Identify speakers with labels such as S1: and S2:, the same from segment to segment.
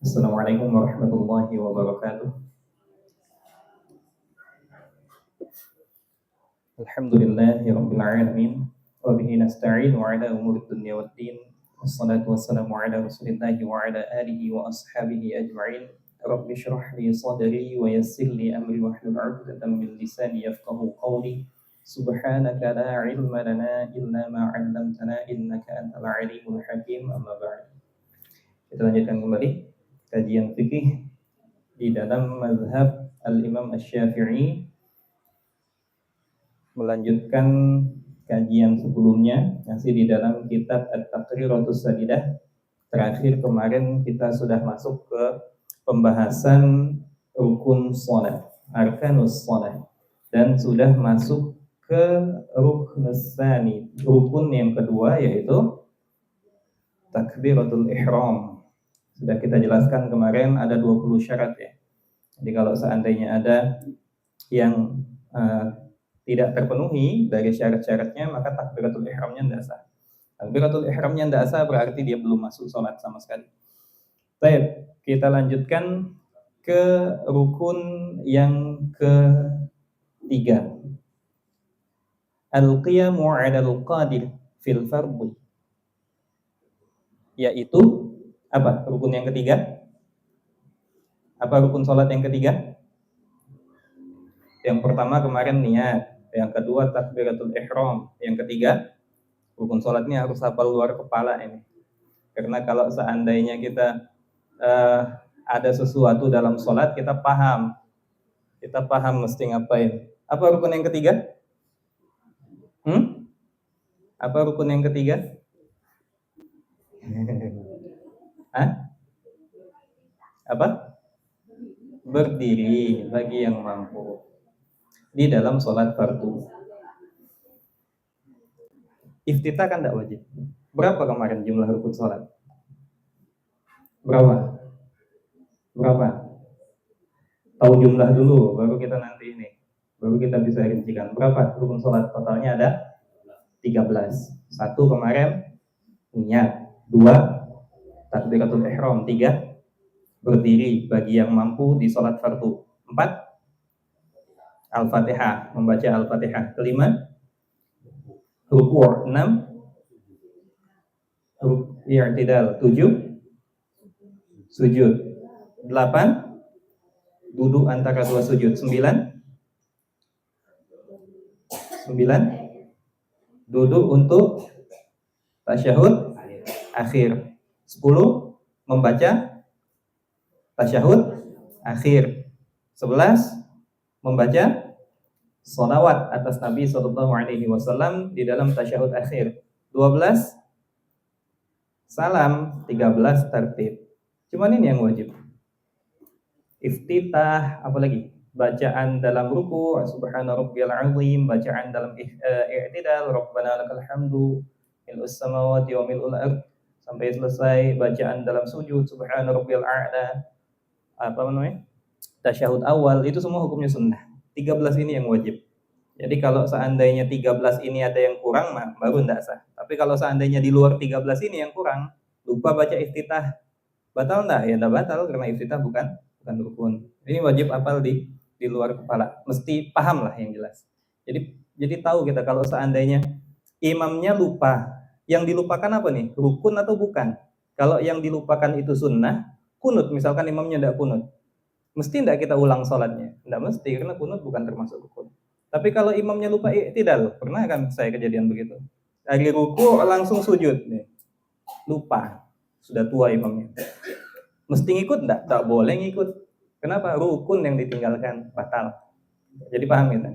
S1: Assalamualaikum warahmatullahi wabarakatuh. Alhamdulillahi rabbil alamin. Wa bihi nasta'in wa ala umuri dunya waddin. Wassalatu wassalamu ala Rasulillahi wa ala alihi wa ashabihi ajma'in. Rabbi shrah li sadri wa yassir li amri wa hlul 'uqdatam min lisani yafqahu qawli. Subhanaka la ilma lana illa ma 'allamtana innaka antal alimul hakim. Amma ba'd. Kita lanjutkan kembali kajian fikih di dalam mazhab Al-Imam Asy-Syafi'i, melanjutkan kajian sebelumnya masih di dalam kitab At-Taqriratus Sadidah. Terakhir kemarin kita sudah masuk ke pembahasan rukun shalah, arkanus shalah, dan sudah masuk ke ruknus tsani, rukun yang kedua, yaitu takbiratul ihram. Sudah kita jelaskan kemarin ada 20 syarat ya. Jadi kalau seandainya ada yang tidak terpenuhi dari syarat-syaratnya, maka takbiratul ihramnya tidak sah. Takbiratul ihramnya tidak sah berarti dia belum masuk sholat sama sekali. Baik, kita lanjutkan ke rukun yang ketiga. Al-qiyamu 'alal qadir fil fardhi. Yaitu apa rukun yang ketiga? Apa rukun sholat yang ketiga? Yang pertama kemarin niat, yang kedua takbiratul ihram, yang ketiga rukun sholat ini harus hafal luar kepala ini. Karena kalau seandainya kita ada sesuatu dalam sholat, kita paham mesti ngapain. Apa rukun yang ketiga? Apa rukun yang ketiga? Apa? Berdiri bagi yang mampu di dalam sholat fardu. Iftitah kan tidak wajib. Berapa kemarin jumlah rukun sholat? Berapa? Tahu jumlah dulu, baru kita nanti ini. Baru kita bisa rincikan. Berapa rukun sholat? Totalnya ada 13. 1 kemarin niat. 2 takbiratul ihram. 3 berdiri bagi yang mampu di sholat fardu. 4 Al-Fatihah, membaca Al-Fatihah. 5 ruku'. 6 i'tidal. 7 sujud. 8 duduk antara dua sujud. 9 duduk untuk tasyahud akhir. 10 membaca tasyahud akhir. 11 membaca sholawat atas Nabi SAW di dalam tasyahud akhir. 12 salam. 13 tertib. Cuman ini yang wajib. Iftitah, apalagi bacaan dalam ruku, subhana rabbiyal azim, bacaan dalam i'tidal, rabbana lakal hamdu mil'us samawati wa mil'ul ardh, sampai selesai bacaan dalam sujud, subhana rabbiyal a'la, tasyahud awal, itu semua hukumnya sunnah. 13 ini yang wajib. Jadi kalau seandainya 13 ini ada yang kurang, baru tidak sah. Tapi kalau seandainya di luar 13 ini yang kurang, lupa baca iftitah, batal enggak? Ya enggak batal, karena iftitah bukan rukun. Ini wajib hafal di luar kepala. Mesti paham lah yang jelas. Jadi tahu kita kalau seandainya imamnya lupa, yang dilupakan apa nih? Rukun atau bukan? Kalau yang dilupakan itu sunnah, kunut, misalkan imamnya enggak kunut, mesti enggak kita ulang sholatnya? Enggak mesti, karena kunut bukan termasuk rukun. Tapi kalau imamnya lupa i'tidal, pernah kan saya kejadian begitu. Dari ruku langsung sujud nih. Lupa. Sudah tua imamnya. Mesti ngikut enggak? Tak boleh ngikut. Kenapa? Rukun yang ditinggalkan, batal. Jadi paham kita.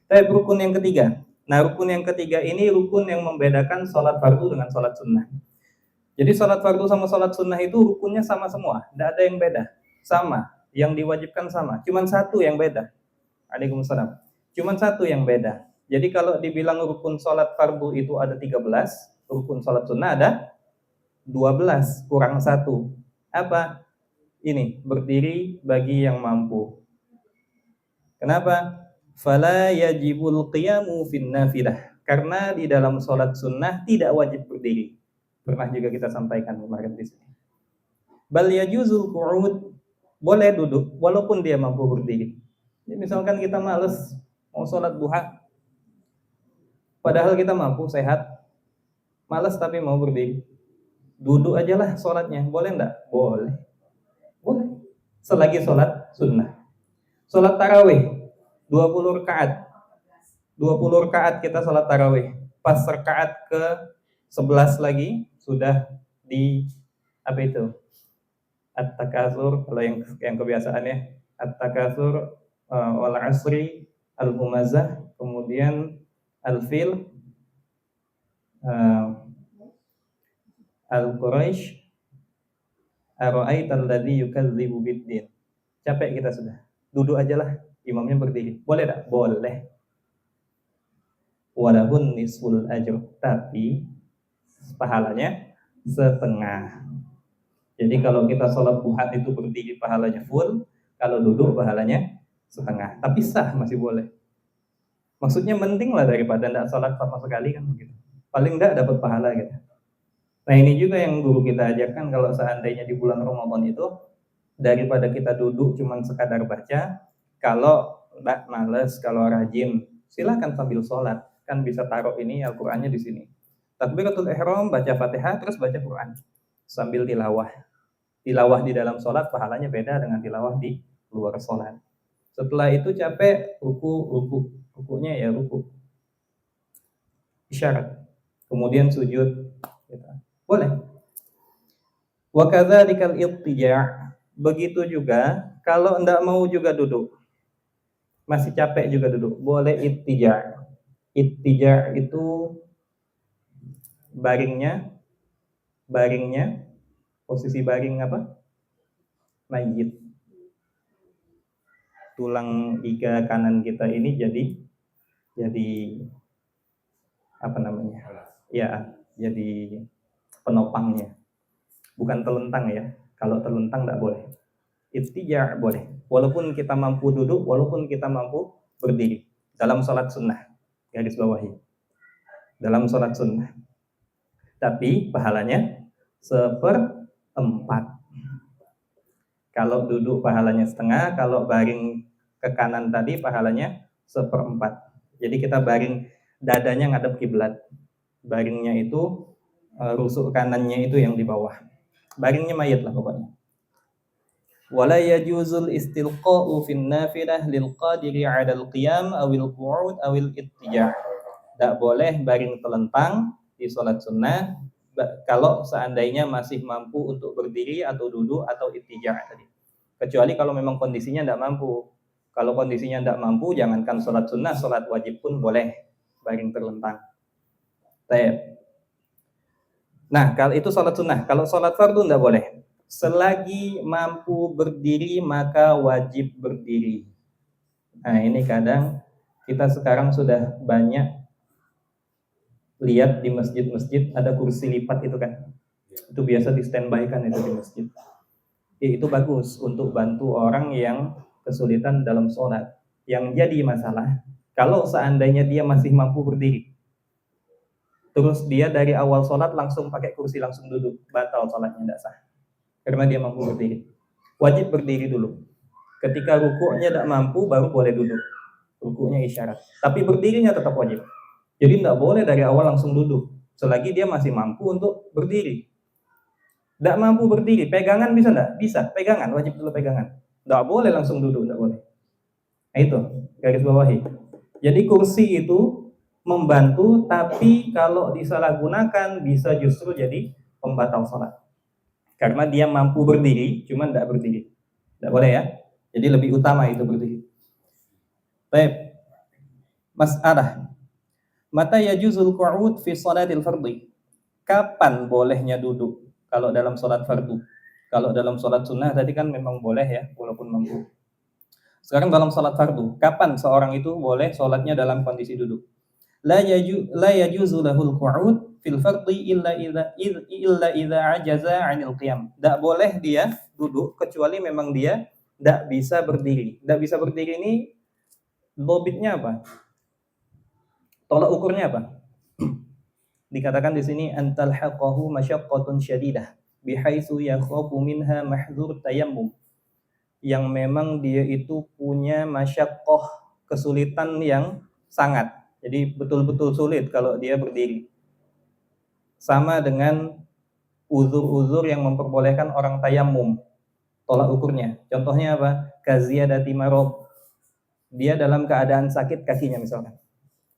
S1: Tapi rukun yang ketiga. Nah, rukun yang ketiga ini rukun yang membedakan sholat fardu dengan sholat sunnah. Jadi sholat fardu sama sholat sunnah itu rukunnya sama semua. Tidak ada yang beda. Sama. Yang diwajibkan sama. Cuman satu yang beda. Waalaikumsalam. Cuman satu yang beda. Jadi kalau dibilang rukun sholat fardu itu ada 13, rukun sholat sunnah ada 12, kurang 1. Apa? Ini, berdiri bagi yang mampu. Kenapa? Fala yajibul qiyamu fin nafilah. Karena di dalam sholat sunnah tidak wajib berdiri. Pernah juga kita sampaikan kemarin di sini. Bal yajuzul qu'ud, boleh duduk walaupun dia mampu berdiri. Jadi misalkan kita males mau sholat duha, padahal kita mampu, sehat, males tapi mau berdiri. Duduk aja lah sholatnya, boleh enggak? Boleh. Boleh. Selagi sholat sunnah. Sholat tarawih 20 rakaat. 20 rakaat kita sholat tarawih. Pas rakaat ke 11 lagi sudah di apa itu? At-takasur, kalau yang kebiasaannya at-takasur, wal asri, al-humazah, kemudian al-fil, al-quraish, ara'aital ladzi yukadzibu biddin. Capek kita sudah. Duduk aja lah, imamnya berdiri. Boleh tak? Boleh. Walaupun nisful ajr, tapi pahalanya setengah. Jadi kalau kita sholat duha itu berdiri pahalanya full, kalau duduk pahalanya setengah. Tapi sah, masih boleh. Maksudnya penting lah daripada tidak sholat sama sekali kan begitu. Paling tidak dapat pahala gitu. Nah ini juga yang guru kita ajarkan, kalau seandainya di bulan Ramadan itu daripada kita duduk cuman sekadar baca, kalau tidak males, kalau rajin, silakan sambil sholat, kan bisa taruh ini Al-Qur'annya di sini. Takbiratul ihram, baca Fatihah, terus baca Quran sambil tilawah. Tilawah di dalam sholat pahalanya beda dengan tilawah di luar sholat. Setelah itu capek, rukunya ya ruku, isyarat, kemudian sujud, gitu. Boleh. Wa kadzalikal ittija', begitu juga kalau enggak mau juga duduk, masih capek juga duduk, boleh ittija'. Ittija' itu baringnya, posisi baring apa? Mayit. Tulang iga kanan kita ini jadi apa namanya? Ya, jadi penopangnya. Bukan telentang ya. Kalau telentang enggak boleh. Ittija' boleh. Walaupun kita mampu duduk, walaupun kita mampu berdiri. Dalam sholat sunnah. Garis bawahi. Dalam sholat sunnah. Tapi pahalanya 1/4. Kalau duduk pahalanya setengah, kalau baring ke kanan tadi pahalanya 1/4. Jadi kita baring, dadanya ngadep kiblat. Baringnya itu rusuk kanannya itu yang di bawah. Baringnya mayat lah pokoknya. Wala yajuzul istilqa'u fin nafilah lil qadiri 'alal qiyam awil qu'ud awil ittija'. Tidak boleh baring telentang di sholat sunnah kalau seandainya masih mampu untuk berdiri atau duduk atau ittija' tadi. Kecuali kalau memang kondisinya tidak mampu. Kalau kondisinya tidak mampu, jangankan sholat sunnah, sholat wajib pun boleh baring terlentang. Nah, kalau itu sholat sunnah. Kalau sholat fardu tidak boleh. Selagi mampu berdiri maka wajib berdiri. Nah ini kadang kita sekarang sudah banyak lihat di masjid-masjid ada kursi lipat itu kan. Itu biasa di standby kan itu di masjid. Itu bagus untuk bantu orang yang kesulitan dalam sholat. Yang jadi masalah, kalau seandainya dia masih mampu berdiri, terus dia dari awal sholat langsung pakai kursi langsung duduk, batal sholatnya, tidak sah. Karena dia mampu berdiri. Wajib berdiri dulu. Ketika rukuknya tidak mampu baru boleh duduk. Rukuknya isyarat. Tapi berdirinya tetap wajib. Jadi tidak boleh dari awal langsung duduk. Selagi dia masih mampu untuk berdiri. Tidak mampu berdiri, pegangan bisa tidak? Bisa, pegangan, wajib dulu pegangan. Tidak boleh langsung duduk, tidak boleh. Nah itu, garis bawahi. Jadi kursi itu membantu, tapi kalau disalahgunakan bisa justru jadi pembatal sholat. Karena dia mampu berdiri, cuma tidak berdiri. Tidak boleh ya. Jadi lebih utama itu berdiri. Baik. Mas'alah. Mata yajuzul qu'ud fi sholatil fardhi. Kapan bolehnya duduk kalau dalam sholat fardu? Kalau dalam sholat sunnah tadi kan memang boleh ya, walaupun mampu. Sekarang dalam sholat fardu, kapan seorang itu boleh sholatnya dalam kondisi duduk? La yajuzu lahul qu'ud fil fardhi illa idza ajaza 'anil qiyam. Tidak boleh dia duduk kecuali memang dia tidak bisa berdiri. Tidak bisa berdiri ini dobitnya apa? Tolak ukurnya apa? Dikatakan di sini antal haqahu masyaqqatun syadidah. bihaitsu yakhafu minha mahdzur tayammum, yang memang dia itu punya masyaqqah, kesulitan yang sangat. Jadi betul-betul sulit kalau dia berdiri. Sama dengan uzur-uzur yang memperbolehkan orang tayamum, tolak ukurnya. Contohnya apa? Kaziyadati marad. Dia dalam keadaan sakit kakinya misalkan.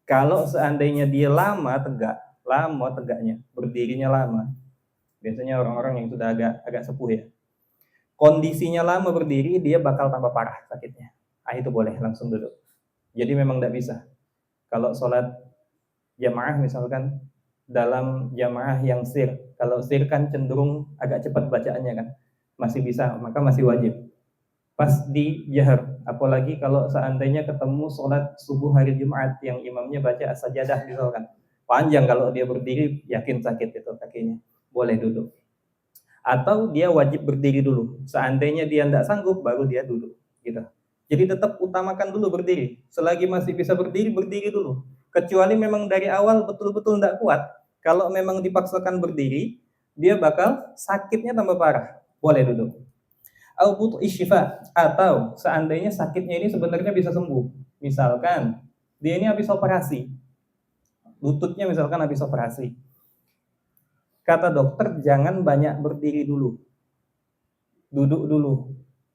S1: Kalau seandainya dia lama tegaknya, berdirinya lama. Biasanya orang-orang yang sudah agak sepuh ya. Kondisinya lama berdiri, dia bakal tambah parah sakitnya. Itu boleh langsung duduk. Jadi memang tidak bisa. Kalau sholat jamaah misalkan, dalam jamaah yang sir, kalau sir kan cenderung agak cepat bacaannya kan, masih bisa, maka masih wajib. Pas di jahar, apalagi kalau seandainya ketemu sholat subuh hari Jumat yang imamnya baca as-sajadah misalkan, panjang, kalau dia berdiri yakin sakit itu kakinya, boleh duduk. Atau dia wajib berdiri dulu, seandainya dia tidak sanggup baru dia duduk gitu. Jadi tetap utamakan dulu berdiri, selagi masih bisa berdiri, berdiri dulu. Kecuali memang dari awal betul-betul tidak kuat, kalau memang dipaksakan berdiri, dia bakal sakitnya tambah parah, boleh duduk. Atau seandainya sakitnya ini sebenarnya bisa sembuh, misalkan dia ini habis operasi, lututnya misalkan habis operasi, kata dokter jangan banyak berdiri dulu, duduk dulu,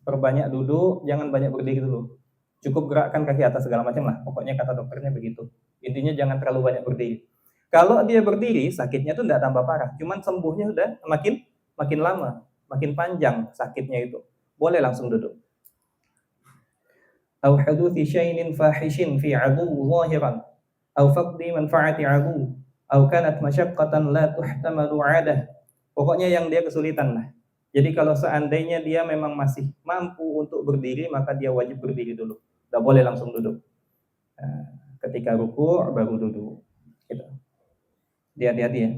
S1: perbanyak duduk, jangan banyak berdiri dulu, cukup gerakkan kaki atas segala macam lah, pokoknya kata dokternya begitu. Intinya jangan terlalu banyak berdiri. Kalau dia berdiri, sakitnya tuh tidak tambah parah, cuman sembuhnya udah makin lama, makin panjang sakitnya itu, boleh langsung duduk. Au huduthi syai'in fahishin fi 'adu zahiran au faqdi manfaati 'adu au kanat masyaqqatan la tuhtamalu 'adah. Pokoknya yang dia kesulitan lah. Jadi kalau seandainya dia memang masih mampu untuk berdiri, maka dia wajib berdiri dulu. Tidak boleh langsung duduk. Ketika ruku' baru duduk. Gitu. Dia hati-hati ya.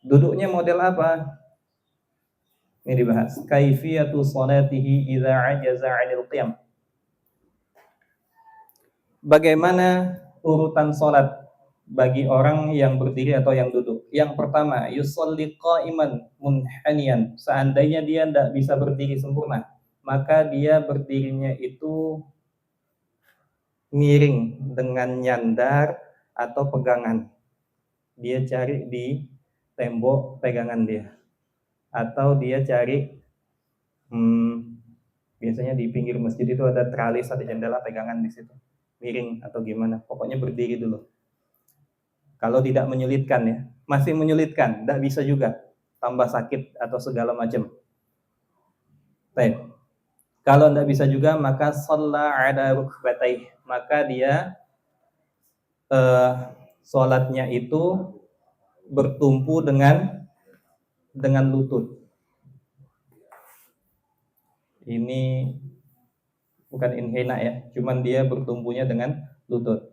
S1: Duduknya model apa? Ini dibahas. Kaifiyatu salatihi idza 'ajaza 'anil qiyam. Bagaimana urutan sholat bagi orang yang berdiri atau yang duduk? Yang pertama, yusolli qa'iman munhaniyan. Seandainya dia tidak bisa berdiri sempurna, maka dia berdirinya itu miring dengan nyandar atau pegangan. Dia cari di tembok pegangan dia, atau dia cari biasanya di pinggir masjid itu ada tralis, ada jendela pegangan di situ. Miring atau gimana, pokoknya berdiri dulu. Kalau tidak menyulitkan ya, masih menyulitkan, tidak bisa juga, tambah sakit atau segala macam. Baik. Kalau tidak bisa juga, maka shalla ala rukbatayh, maka dia sholatnya itu bertumpu dengan lutut. Ini bukan inhina ya, cuman dia bertumpunya dengan lutut.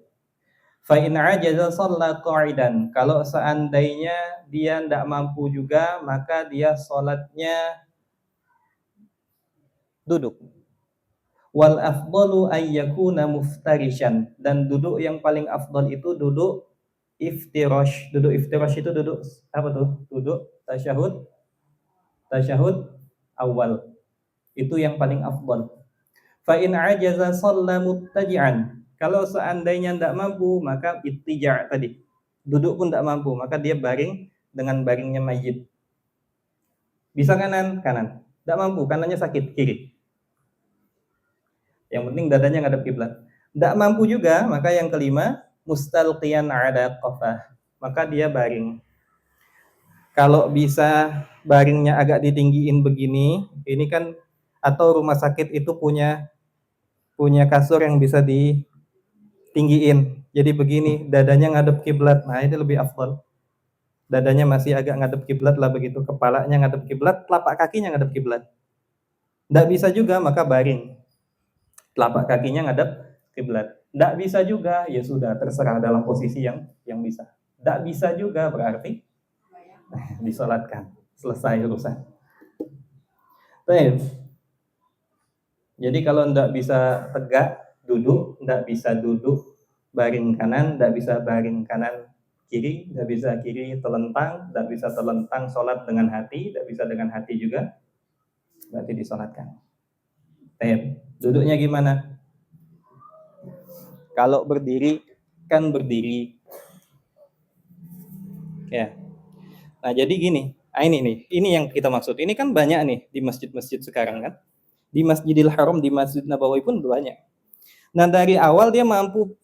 S1: Fa in ajaza shalla qa'idan. Kalau seandainya dia tidak mampu juga, maka dia sholatnya duduk. Wal afdalu ay yakuna muftarishan, dan duduk yang paling afdal itu duduk iftirash. Duduk iftirash itu duduk apa tuh? Duduk tasyahud awal. Itu yang paling afdal. Fa in ajaza shalla muttaji'an. Kalau seandainya tidak mampu, maka ittija' tadi. Duduk pun tidak mampu, maka dia baring dengan baringnya mayit. Bisa kanan. Tidak mampu, kanannya sakit, kiri. Yang penting dadanya ngadep kiblat. Tidak mampu juga, maka yang kelima, mustalqiyan 'ala qafah. Maka dia baring. Kalau bisa baringnya agak ditinggiin begini, ini kan, atau rumah sakit itu punya kasur yang bisa ditinggiin. Jadi begini, dadanya ngadep kiblat. Nah, ini lebih afdal. Dadanya masih agak ngadep kiblat lah begitu, kepalanya ngadep kiblat, telapak kakinya ngadep kiblat. Tidak bisa juga, maka baring. Telapak kakinya ngadep kiblat. Tidak bisa juga, ya sudah, terserah dalam posisi yang bisa. Tidak bisa juga berarti disolatkan, selesai urusan. Baik. Jadi kalau tidak bisa tegak, duduk, tidak bisa duduk baring kanan, tidak bisa baring kanan kiri, tidak bisa kiri telentang, tidak bisa telentang sholat dengan hati, tidak bisa dengan hati juga, berarti disolatkan. Duduknya gimana? Kalau berdiri kan berdiri, ya. Nah jadi gini, ini yang kita maksud. Ini kan banyak nih di masjid-masjid sekarang kan, di Masjidil Haram, di Masjid Nabawi pun banyak. Nah dari awal dia mampu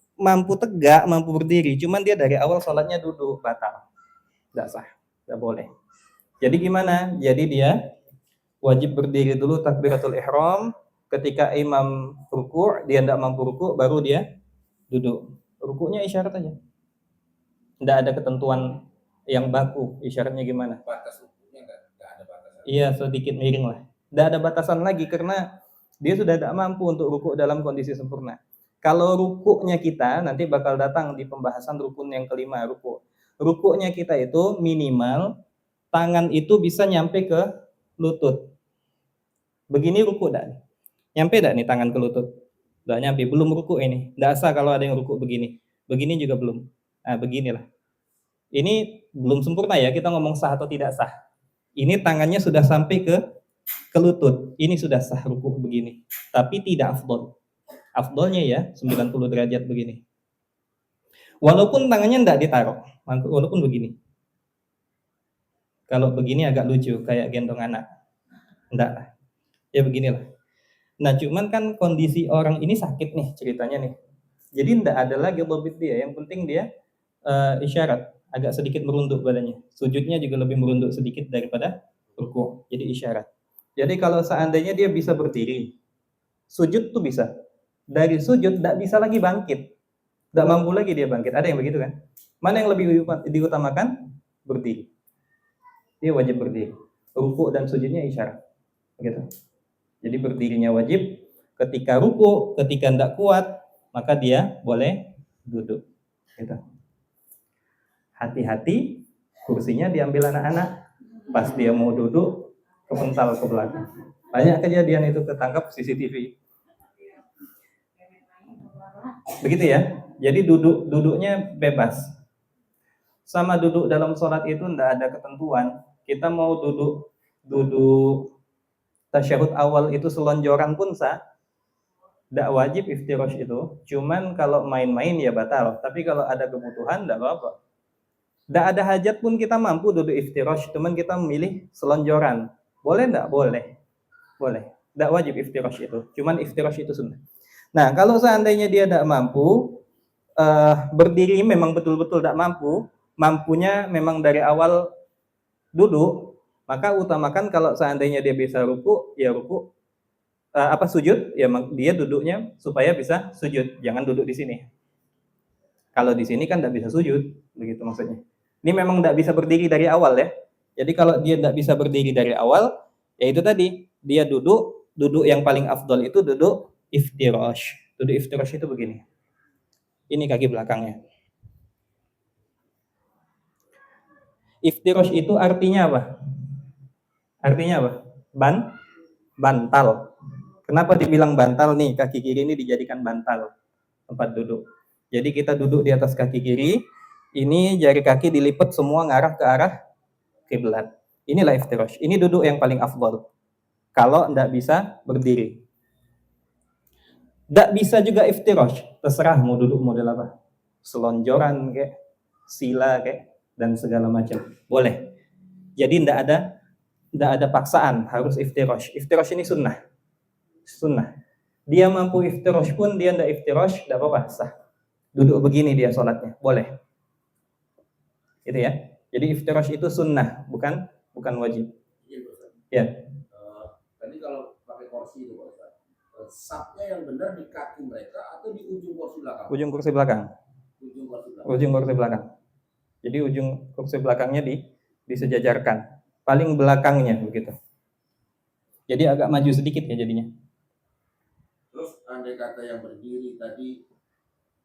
S1: tegak, mampu berdiri, cuman dia dari awal sholatnya duduk, batal, tidak sah, tidak boleh. Jadi gimana? Jadi dia wajib berdiri dulu takbiratul ihram. Ketika imam ruku', dia tidak mampu ruku', baru dia duduk. Ruku'nya isyarat aja, tidak ada ketentuan yang baku. Isyaratnya gimana?
S2: Batas ruku'nya nggak ada batasan.
S1: Iya, sedikit miring lah. Tidak ada batasan lagi karena dia sudah tidak mampu untuk ruku' dalam kondisi sempurna. Kalau ruku'nya kita nanti bakal datang di pembahasan rukun yang kelima, ruku'. Ruku'nya kita itu minimal tangan itu bisa nyampe ke lutut. Begini ruku' dah. Nyampe dah nih tangan ke lutut? Udah nyampe, belum ruku' ini. Tidak sah kalau ada yang ruku' begini. Begini juga belum. Nah, beginilah. Ini belum sempurna ya, kita ngomong sah atau tidak sah. Ini tangannya sudah sampai ke lutut. Ini sudah sah ruku' begini. Tapi tidak afdol. Afdolnya ya 90 derajat begini. Walaupun tangannya tidak ditaruh, walaupun begini. Kalau begini agak lucu, kayak gendong anak. Enggak lah. Ya beginilah. Nah cuman kan kondisi orang ini sakit nih ceritanya nih. Jadi tidak ada lagi bobit dia. Yang penting dia isyarat. Agak sedikit merunduk badannya. Sujudnya juga lebih merunduk sedikit daripada ruku'. Jadi isyarat. Jadi kalau seandainya dia bisa berdiri, sujud tuh bisa. Dari sujud tidak bisa lagi bangkit. Tidak mampu lagi dia bangkit. Ada yang begitu kan? Mana yang lebih diutamakan? Berdiri. Dia wajib berdiri. Ruku' dan sujudnya isyarat. Gitu. Jadi berdirinya wajib. Ketika ruku', ketika tidak kuat, maka dia boleh duduk. Gitu. Hati-hati, kursinya diambil anak-anak. Pas dia mau duduk, kepental ke belakang. Banyak kejadian itu ketangkap CCTV. Begitu ya. Jadi duduknya bebas. Sama duduk dalam sholat itu tidak ada ketentuan. Kita mau duduk tasyahud awal itu selonjoran pun sah. Tidak wajib iftirash itu. Cuman kalau main-main ya batal. Tapi kalau ada kebutuhan tidak apa-apa. Tidak ada hajat pun kita mampu duduk iftirash. Cuman kita memilih selonjoran. Boleh tidak? Boleh. Boleh. Tidak wajib iftirash itu. Cuman iftirash itu sunnah. Nah, kalau seandainya dia tidak mampu, berdiri memang betul-betul tidak mampu, mampunya memang dari awal duduk, maka utamakan kalau seandainya dia bisa ruku, ya ruku, sujud, ya dia duduknya supaya bisa sujud, jangan duduk di sini. Kalau di sini kan tidak bisa sujud, begitu maksudnya. Ini memang tidak bisa berdiri dari awal ya. Jadi kalau dia tidak bisa berdiri dari awal, ya itu tadi, dia duduk yang paling afdol itu duduk iftirash. Duduk iftirash itu begini. Ini kaki belakangnya. Iftirash itu artinya apa? Artinya apa? Bantal. Kenapa dibilang bantal nih? Kaki kiri ini dijadikan bantal tempat duduk. Jadi kita duduk di atas kaki kiri, ini jari kaki dilipat semua ngarah ke arah kiblat. Inilah iftirash. Ini duduk yang paling afdal. Kalau tidak bisa berdiri. Tidak bisa juga iftirash, terserah mau duduk model apa. Selonjoran kayak, sila kayak, dan segala macam. Boleh. Jadi tidak ada paksaan harus iftirash. Iftirash ini sunnah. Sunnah. Dia mampu iftirash pun dia tidak iftirash, tidak apa-apa, sah. Duduk begini dia sholatnya, boleh. Itu ya. Jadi iftirash itu sunnah, bukan wajib. Ya.
S2: Tadi kalau pakai kursi itu Pak Ustaz, sapnya yang benar di kaki mereka atau di ujung kursi belakang?
S1: Ujung kursi belakang. Ujung kursi belakang. Jadi ujung kursi belakangnya disejajarkan, paling belakangnya begitu. Jadi agak maju sedikit ya jadinya.
S2: Terus andai kata yang berdiri tadi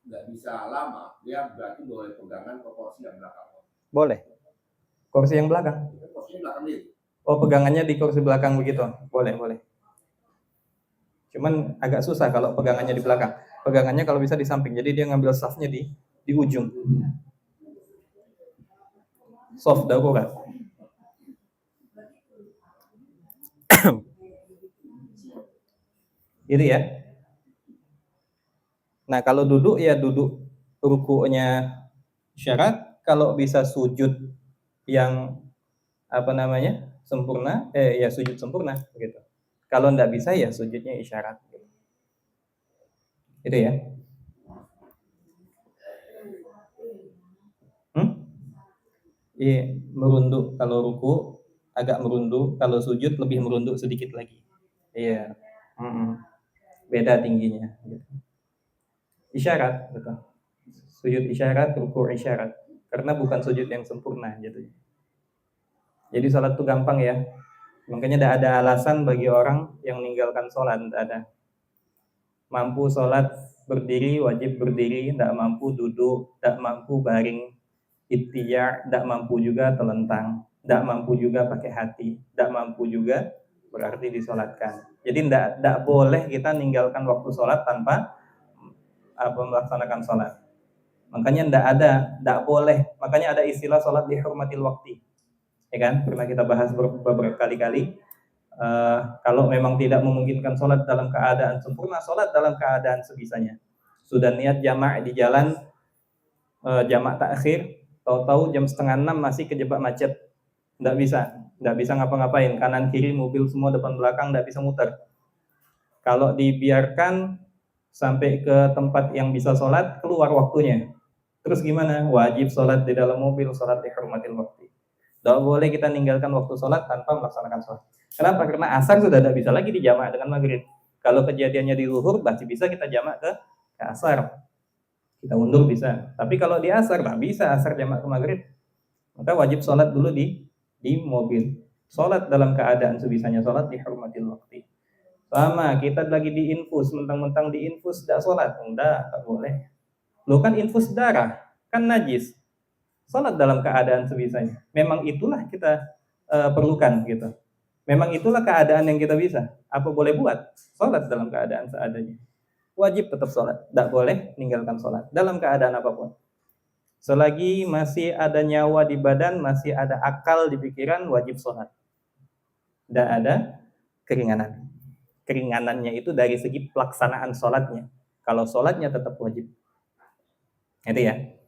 S2: nggak bisa lama, dia berarti boleh pegangan ke kursi yang belakang.
S1: Boleh. Kursi yang belakang.
S2: Kursi belakang itu.
S1: Oh, pegangannya di kursi belakang begitu. Boleh. Cuman agak susah kalau pegangannya di belakang. Pegangannya kalau bisa di samping. Jadi dia ngambil safnya di ujung. soft darurat. Gitu ya. Nah, kalau duduk ya duduk rukuknya syarat, kalau bisa sujud yang sempurna, ya sujud sempurna gitu. Kalau enggak bisa ya sujudnya isyarat gitu. Gitu ya. Iya, merunduk kalau ruku, agak merunduk, kalau sujud lebih merunduk sedikit lagi. Iya. Beda tingginya gitu. Isyarat gitu. Sujud isyarat, ruku isyarat. Karena bukan sujud yang sempurna gitu. Jadi salat itu gampang ya. Makanya tidak ada alasan bagi orang yang meninggalkan sholat, tidak ada. Mampu sholat berdiri, wajib berdiri, tidak mampu duduk, tidak mampu baring, ittija', tidak mampu juga telentang, tidak mampu juga pakai hati, tidak mampu juga berarti disolatkan. Jadi tidak boleh kita meninggalkan waktu sholat tanpa melaksanakan sholat. Makanya tidak boleh. Makanya ada istilah sholat dihormatil waktu. Ya kan? Pernah kita bahas beberapa kali-kali. Kalau memang tidak memungkinkan sholat dalam keadaan sempurna, sholat dalam keadaan sebisanya. Sudah niat jamak di jalan, jamak takhir, tahu-tahu jam 5:30 masih kejebak macet, nggak bisa ngapa-ngapain, kanan kiri mobil semua depan belakang nggak bisa muter. Kalau dibiarkan sampai ke tempat yang bisa sholat, keluar waktunya. Terus gimana? Wajib sholat di dalam mobil, sholat dihormatil waktu. Tidak boleh kita ninggalkan waktu sholat tanpa melaksanakan sholat. Kenapa? Karena asar sudah tidak bisa lagi dijamak dengan maghrib. Kalau kejadiannya di zuhur, masih bisa kita jamak ke asar. Kita undur bisa. Tapi kalau di asar, tidak bisa asar jamak ke maghrib. Maka wajib sholat dulu di mobil. Sholat dalam keadaan sebisanya, sholat dihormatil waktu. Sama, kita lagi diinfus, mentang-mentang diinfus tidak sholat. Enggak, tak boleh. Lo kan infus darah, kan najis. Sholat dalam keadaan sebisanya. Memang itulah kita perlukan gitu. Memang itulah keadaan yang kita bisa. Apa boleh buat? Sholat dalam keadaan seadanya. Wajib tetap sholat. Tidak boleh meninggalkan sholat. Dalam keadaan apapun. Selagi masih ada nyawa di badan, masih ada akal di pikiran, wajib sholat. Tidak ada keringanan. Keringanannya itu dari segi pelaksanaan sholatnya. Kalau sholatnya tetap wajib. Itu ya.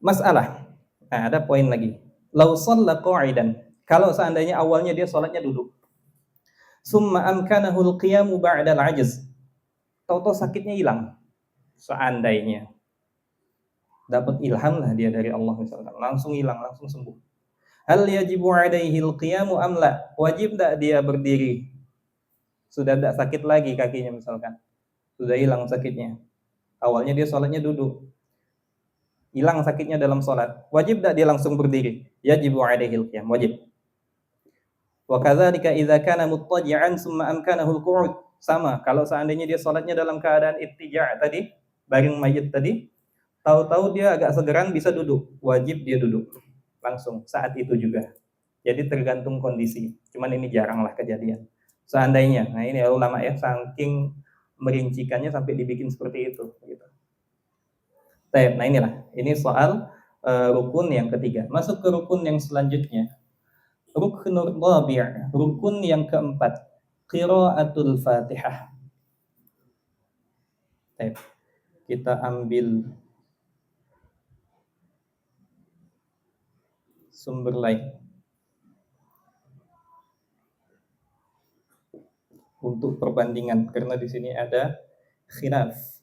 S1: Masalah. Nah, ada poin lagi. Lau shalla qa'idan. Kalau seandainya awalnya dia sholatnya duduk. Summa amkanahul qiyamu ba'dal ajz. Tahu-tahu sakitnya hilang. Seandainya dapat ilham lah dia dari Allah misalkan, langsung hilang, langsung sembuh. Hal yajibu alaihil qiyamu am la? Wajib enggak dia berdiri? Sudah tidak sakit lagi kakinya misalkan. Sudah hilang sakitnya. Awalnya dia sholatnya duduk. Hilang sakitnya dalam sholat, wajib tak dia langsung berdiri? Yajibu alaihil qiyam, wajib. Wa kadzalika idza kana muttaji'an summa amkanahu al-qu'ud. Sama, kalau seandainya dia sholatnya dalam keadaan ittija' tadi, baring mayit tadi, tahu-tahu dia agak segeran bisa duduk, wajib dia duduk langsung saat itu juga. Jadi tergantung kondisi. Cuman ini jarang lah kejadian. Seandainya, nah ini ulama ya, saking merincikannya sampai dibikin seperti itu gitu. Nah inilah, ini soal rukun yang ketiga. Masuk ke rukun yang selanjutnya. Ruknul rabi', rukun yang keempat, qiraatul Fatihah. Kita ambil sumber lain untuk perbandingan karena di sini ada khilaf.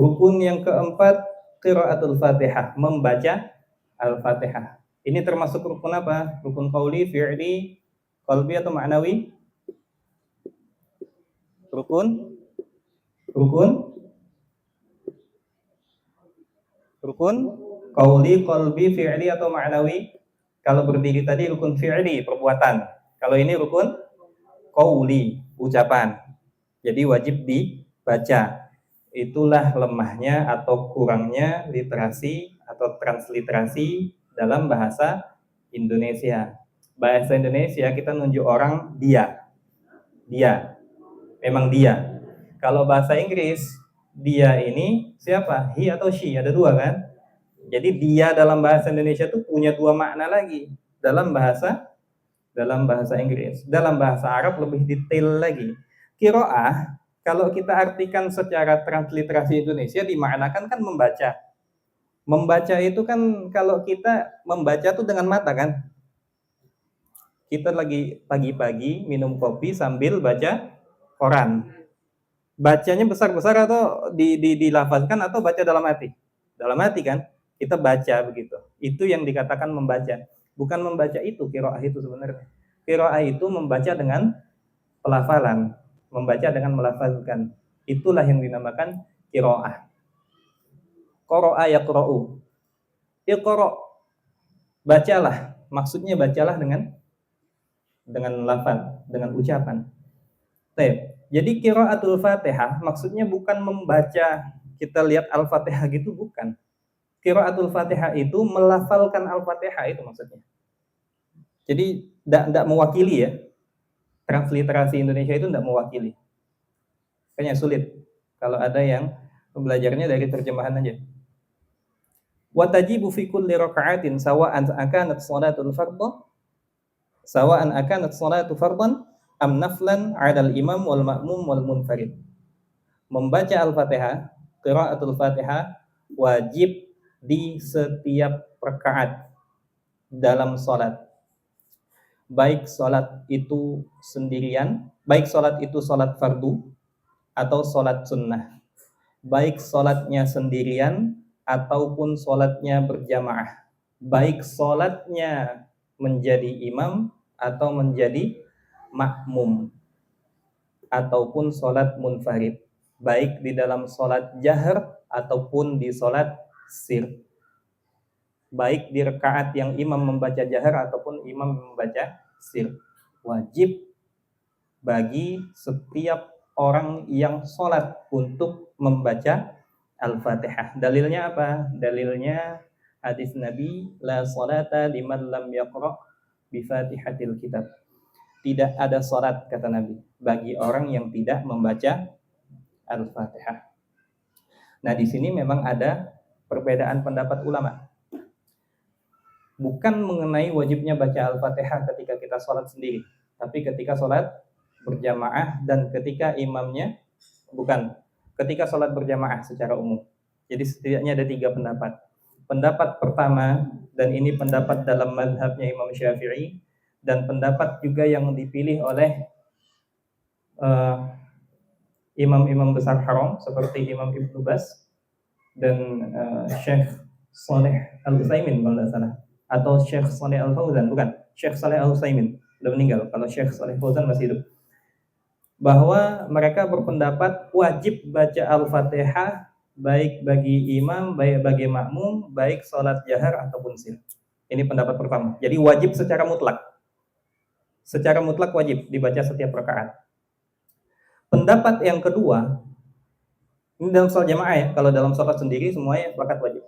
S1: Rukun yang keempat, qiraatul Fatihah, membaca Al-Fatihah. Ini termasuk rukun apa? Rukun qauli, fi'li, qalbi atau ma'nawi? Rukun qauli, qalbi, fi'li atau ma'nawi? Kalau berdiri tadi rukun fi'li, perbuatan. Kalau ini rukun qauli, ucapan. Jadi wajib dibaca. Itulah lemahnya atau kurangnya literasi atau transliterasi dalam bahasa Indonesia. Bahasa Indonesia kita nunjuk orang dia. Dia. Memang dia. Kalau bahasa Inggris, dia ini siapa? He atau she? Ada dua kan? Jadi dia dalam bahasa Indonesia itu punya dua makna lagi. Dalam bahasa Inggris. Dalam bahasa Arab lebih detail lagi. Qiraah kalau kita artikan secara transliterasi Indonesia dimaknakan kan membaca. Membaca itu kan kalau kita membaca tuh dengan mata kan. Kita lagi pagi-pagi minum kopi sambil baca koran. Bacanya besar-besar atau dilafazkan atau baca dalam hati? Dalam hati kan? Kita baca begitu. Itu yang dikatakan membaca. Bukan membaca itu qiraah itu sebenarnya. Qiraah itu membaca dengan pelafalan, membaca dengan melafazkan. Itulah yang dinamakan qiraah. Qara'a yaqra'u. Iqra'. Bacalah. Maksudnya bacalah dengan lafaz, dengan ucapan. Jadi qiraatul Fatihah maksudnya bukan membaca kita lihat Al-Fatihah gitu, bukan. Qiraatul Fatihah itu melafalkan Al-Fatihah itu maksudnya. Jadi tidak mewakili ya. Transliterasi Indonesia itu tidak mewakili. Kayaknya sulit kalau ada yang belajarnya dari terjemahan aja. Wa tajibu fi kulli raka'atin sawa'an akanat shalatul fardhu sawa'an akanat shalatu fardhan am naflan 'alal imam wal ma'mum wal munfarid. Membaca Al-Fatihah, qiraatul Fatihah wajib di setiap rakaat dalam salat. Baik salat itu sendirian, baik salat itu salat fardu atau salat sunnah. Baik salatnya sendirian ataupun salatnya berjamaah. Baik salatnya menjadi imam atau menjadi makmum ataupun salat munfarid, baik di dalam salat jahar ataupun di salat sir, baik di rakaat yang imam membaca jahar ataupun imam membaca sir. Wajib bagi setiap orang yang salat untuk membaca Al-Fatihah. Dalilnya apa? Dalilnya hadis Nabi, la salata liman lam yaqra bi Fatihatil kitab. Tidak ada salat, kata Nabi, bagi orang yang tidak membaca Al-Fatihah. Nah, di sini memang ada perbedaan pendapat ulama. Bukan mengenai wajibnya baca Al-Fatihah ketika kita sholat sendiri, tapi ketika sholat berjamaah dan ketika imamnya, bukan, ketika sholat berjamaah secara umum. Jadi setidaknya ada 3 pendapat. Pendapat pertama, dan ini pendapat dalam mazhabnya Imam Syafi'i, dan pendapat juga yang dipilih oleh imam-imam besar haram seperti Imam Ibnu Baz dan Syekh Shalih Al-Utsaimin kalau tidak salah, atau Syekh Shalih Al-Fauzan, bukan, Syekh Shalih Al-Utsaimin sudah meninggal, kalau Syekh Shalih Al-Fauzan masih hidup, bahwa mereka berpendapat wajib baca Al-Fatihah baik bagi imam, baik bagi makmum, baik sholat jahar ataupun sir. Ini pendapat pertama. Jadi wajib secara mutlak. Secara mutlak wajib dibaca setiap rakaat. Pendapat yang kedua, ini dalam sholat jamaah ya, kalau dalam sholat sendiri semuanya rakaat wajib.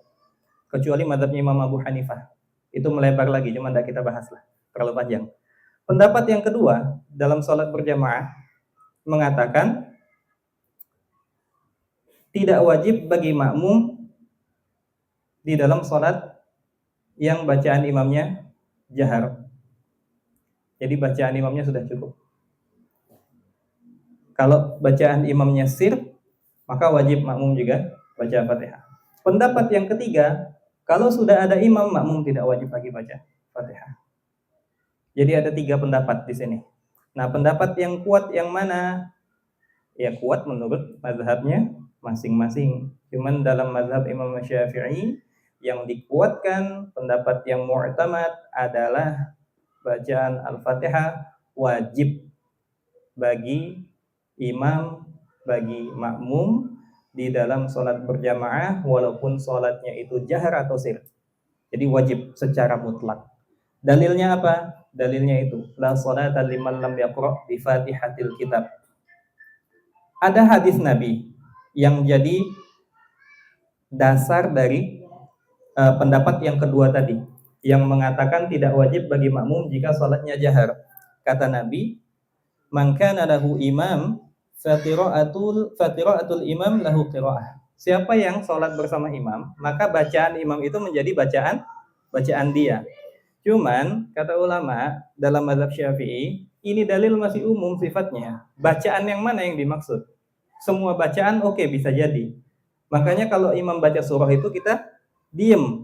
S1: Kecuali mazhabnya Imam Abu Hanifah. Itu melebar lagi, cuma tidak kita bahas lah, terlalu panjang. Pendapat yang kedua, dalam sholat berjamaah, mengatakan tidak wajib bagi makmum di dalam sholat yang bacaan imamnya jahar. Jadi bacaan imamnya sudah cukup. Kalau bacaan imamnya sir, maka wajib makmum juga baca Fatihah. Pendapat yang ketiga, kalau sudah ada imam, makmum tidak wajib lagi baca Fatihah. Jadi ada 3 pendapat di sini. Nah, pendapat yang kuat yang mana? Ya kuat menurut mazhabnya masing-masing. Cuman dalam mazhab Imam Syafi'i yang dikuatkan, pendapat yang mu'tamad adalah bacaan Al-Fatihah wajib bagi imam, bagi makmum di dalam sholat berjamaah walaupun sholatnya itu jahar atau sir. Jadi wajib secara mutlak. Dalilnya apa? dalilnya itu la sholata liman lam yaqra bi Fatihatil kitab. Ada hadis Nabi yang jadi dasar dari pendapat yang kedua tadi, yang mengatakan tidak wajib bagi makmum jika sholatnya jahar. Kata Nabi, man kana lahu imam fatiraatul imam lahu qiraah. Siapa yang sholat bersama imam, maka bacaan imam itu menjadi bacaan dia. Cuman kata ulama dalam mazhab Syafi'i, ini dalil masih umum sifatnya. Bacaan yang mana yang dimaksud? Semua bacaan oke, bisa jadi. Makanya kalau imam baca surah itu kita diem,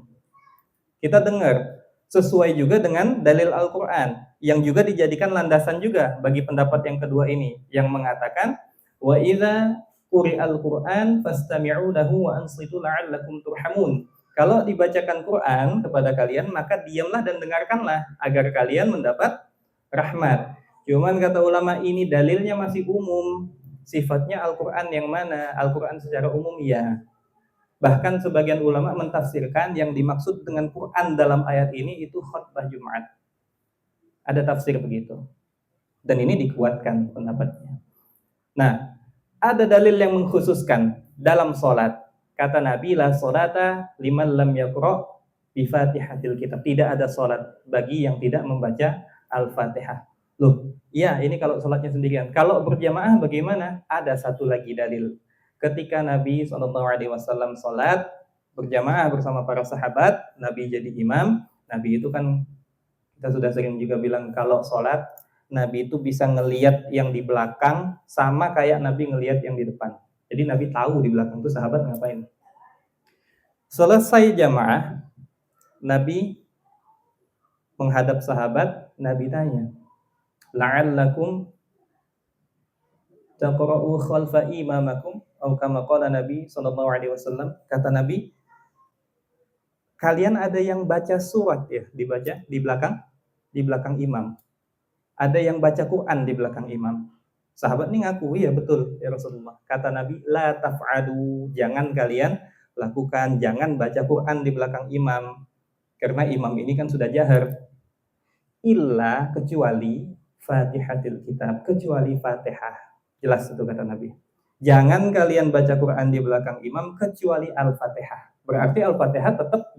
S1: kita dengar, sesuai juga dengan dalil Al-Quran yang juga dijadikan landasan juga bagi pendapat yang kedua ini, yang mengatakan wa idza quri'al Qur'an fastami'u lahu wa ansitu la'allakum turhamun. Kalau dibacakan Quran kepada kalian, maka diamlah dan dengarkanlah agar kalian mendapat rahmat. Cuman kata ulama, ini dalilnya masih umum. Sifatnya Al-Quran yang mana? Al-Quran secara umum ya. Bahkan sebagian ulama mentafsirkan yang dimaksud dengan Quran dalam ayat ini itu khutbah Jumat. Ada tafsir begitu. Dan ini dikuatkan pendapatnya. Nah, ada dalil yang mengkhususkan dalam sholat. Kata Nabi, la sholata liman lam yaqra bi Fatihatil kitab. Tidak ada sholat bagi yang tidak membaca Al-Fatihah. Loh, iya ini kalau sholatnya sendirian. Kalau berjamaah bagaimana? Ada satu lagi dalil. Ketika Nabi SAW sholat berjamaah bersama para sahabat, Nabi jadi imam. Nabi itu kan, kita sudah sering juga bilang, kalau sholat, Nabi itu bisa ngelihat yang di belakang sama kayak Nabi ngelihat yang di depan. Jadi Nabi tahu di belakang itu sahabat ngapain. Selesai jamaah, Nabi menghadap sahabat, Nabi tanya, la'allakum taqra'u khalfa imamakum, atau kama qala Nabi SAW. Kata Nabi, kalian ada yang baca surat ya, dibaca di belakang imam. Ada yang baca Quran di belakang imam. Sahabat ini ngaku, iya betul ya Rasulullah. Kata Nabi, la taf'adu, jangan kalian lakukan, jangan baca Quran di belakang imam. Karena imam ini kan sudah jahar. Illa, kecuali Fatihatil kitab, kecuali Fatihah. Jelas itu kata Nabi. Jangan kalian baca Quran di belakang imam kecuali Al-Fatihah. Berarti Al-Fatihah tetap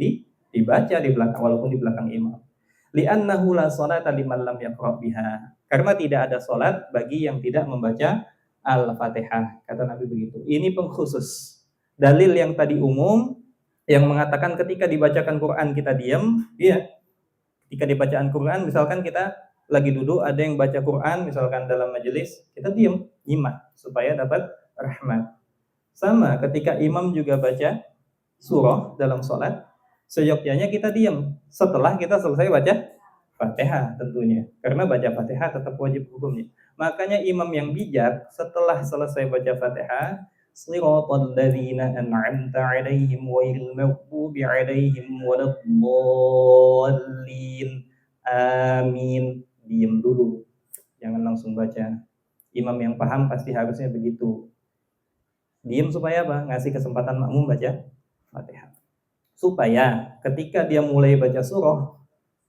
S1: dibaca di belakang, walaupun di belakang imam. Li'annahu la sholata liman lam yaqra biha. Karena tidak ada sholat bagi yang tidak membaca Al-Fatihah. Kata Nabi begitu. Ini pengkhusus. Dalil yang tadi umum, yang mengatakan ketika dibacakan Quran kita diam, ya. Ketika dibacaan Quran, misalkan kita lagi duduk, ada yang baca Quran, misalkan dalam majelis, kita diam, nyimak, supaya dapat rahmat. Sama ketika imam juga baca surah dalam sholat, seyogyanya kita diam setelah kita selesai baca Fatihah tentunya. Karena baca Fatihah tetap wajib hukumnya. Makanya imam yang bijak setelah selesai baca Fatihah, shiratal ladzina an'amta 'alaihim ghairil maghdubi 'alaihim waladdallin. Amin. Diam dulu. Jangan langsung baca. Imam yang paham pasti harusnya begitu. Diam supaya apa? Ngasih kesempatan makmum baca Fatihah. Supaya ketika dia mulai baca surah,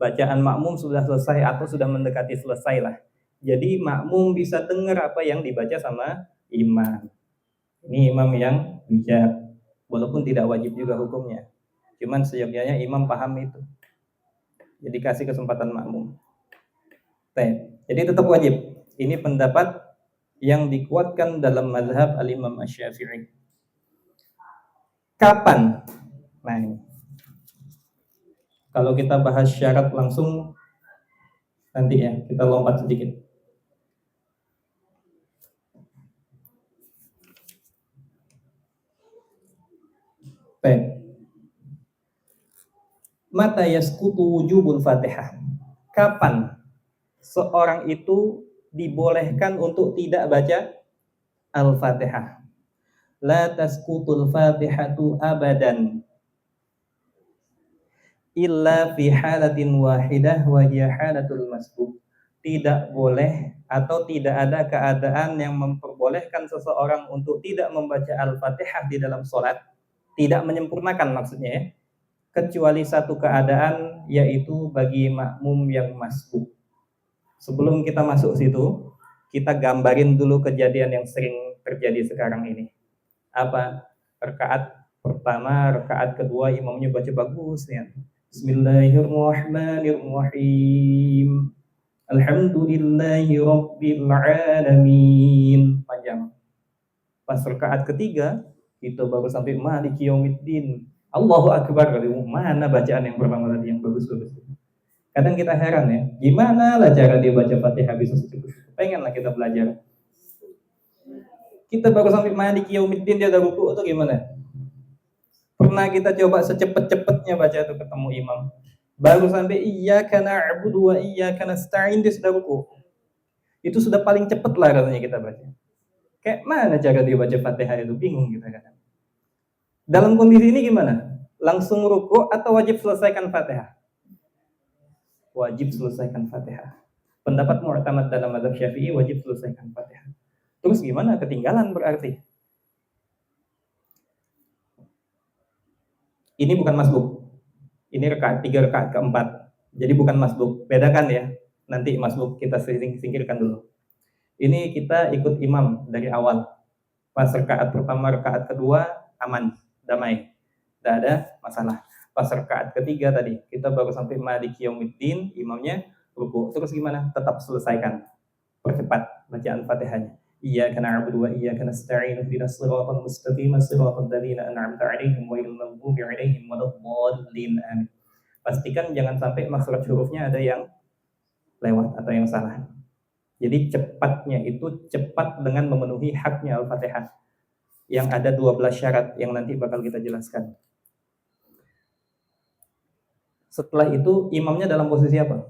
S1: bacaan makmum sudah selesai atau sudah mendekati selesai lah. Jadi makmum bisa dengar apa yang dibaca sama imam. Ini imam yang bijak, walaupun tidak wajib juga hukumnya. Cuman seyogyanya imam paham itu. Jadi kasih kesempatan makmum. Jadi tetap wajib. Ini pendapat yang dikuatkan dalam mazhab al-Imam Asy-Syafi'i. Kapan? Nah ini. Kalau kita bahas syarat langsung nanti ya, kita lompat sedikit. Mata yasqutu wujubul Fatihah. Kapan seorang itu dibolehkan untuk tidak baca Al-Fatihah? La tasqutul Fatihatu abadan illa fi halatin wahidah wa hiya halatul masbuk. Tidak boleh atau tidak ada keadaan yang memperbolehkan seseorang untuk tidak membaca Al-Fatihah di dalam sholat, tidak menyempurnakan maksudnya ya, kecuali satu keadaan, yaitu bagi makmum yang masbuk. Sebelum kita masuk situ, kita gambarin dulu kejadian yang sering terjadi sekarang ini. Apa? Rakaat pertama, rakaat kedua imamnya baca bagus ya. Bismillahirrahmanirrahim. Alhamdulillahi rabbil alamin. Panjang. Pas rakaat ketiga, kita baru sampai maliki yaumiddin. Allahu akbar. Mana bacaan yang pertama tadi yang bagus-bagus? Kadang kita heran ya, gimana lah cara dia baca Fatihah bisa seperti itu? Pengen lah kita belajar. Kita baru sampai maliki yaumiddin dia udah ruku itu gimana? Pernah kita coba secepat-cepatnya baca itu ketemu imam. Baru sampai iyyaka na'budu wa iyyaka nasta'in dia sudah ruku. Itu sudah paling cepat lah rasanya kita baca. Kayak mana cara dia baca Fatihah itu? Bingung kita kadang. Dalam kondisi ini gimana? Langsung ruku atau wajib selesaikan Fatihah? Wajib selesaikan Fatihah. Pendapat mu'tamad dalam mazhab Syafi'i wajib selesaikan Fatihah. Terus gimana? Ketinggalan berarti. Ini bukan masbuk. Ini rakaat 3 rakaat keempat. Jadi bukan masbuk. Bedakan ya. Nanti masbuk kita singkirkan dulu. Ini kita ikut imam dari awal. Pas rakaat pertama, rakaat kedua aman, damai. Tidak ada masalah. Pas rakaat ketiga tadi, kita baru sampai maliki yaumiddin, imamnya ruku. Terus gimana? Tetap selesaikan. Percepat bacaan Fatihahnya. Iyyaka na'budu wa iyyaka nasta'in ihdinas siratal mustaqim siratal ladzina an'amta 'alaihim ghairil maghdubi 'alaihim waladdallin. Amin. Pastikan jangan sampai makhraj hurufnya ada yang lewat atau yang salah. Jadi cepatnya itu cepat dengan memenuhi haknya Al-Fatihah. Yang ada 12 syarat yang nanti bakal kita jelaskan. Setelah itu imamnya dalam posisi apa?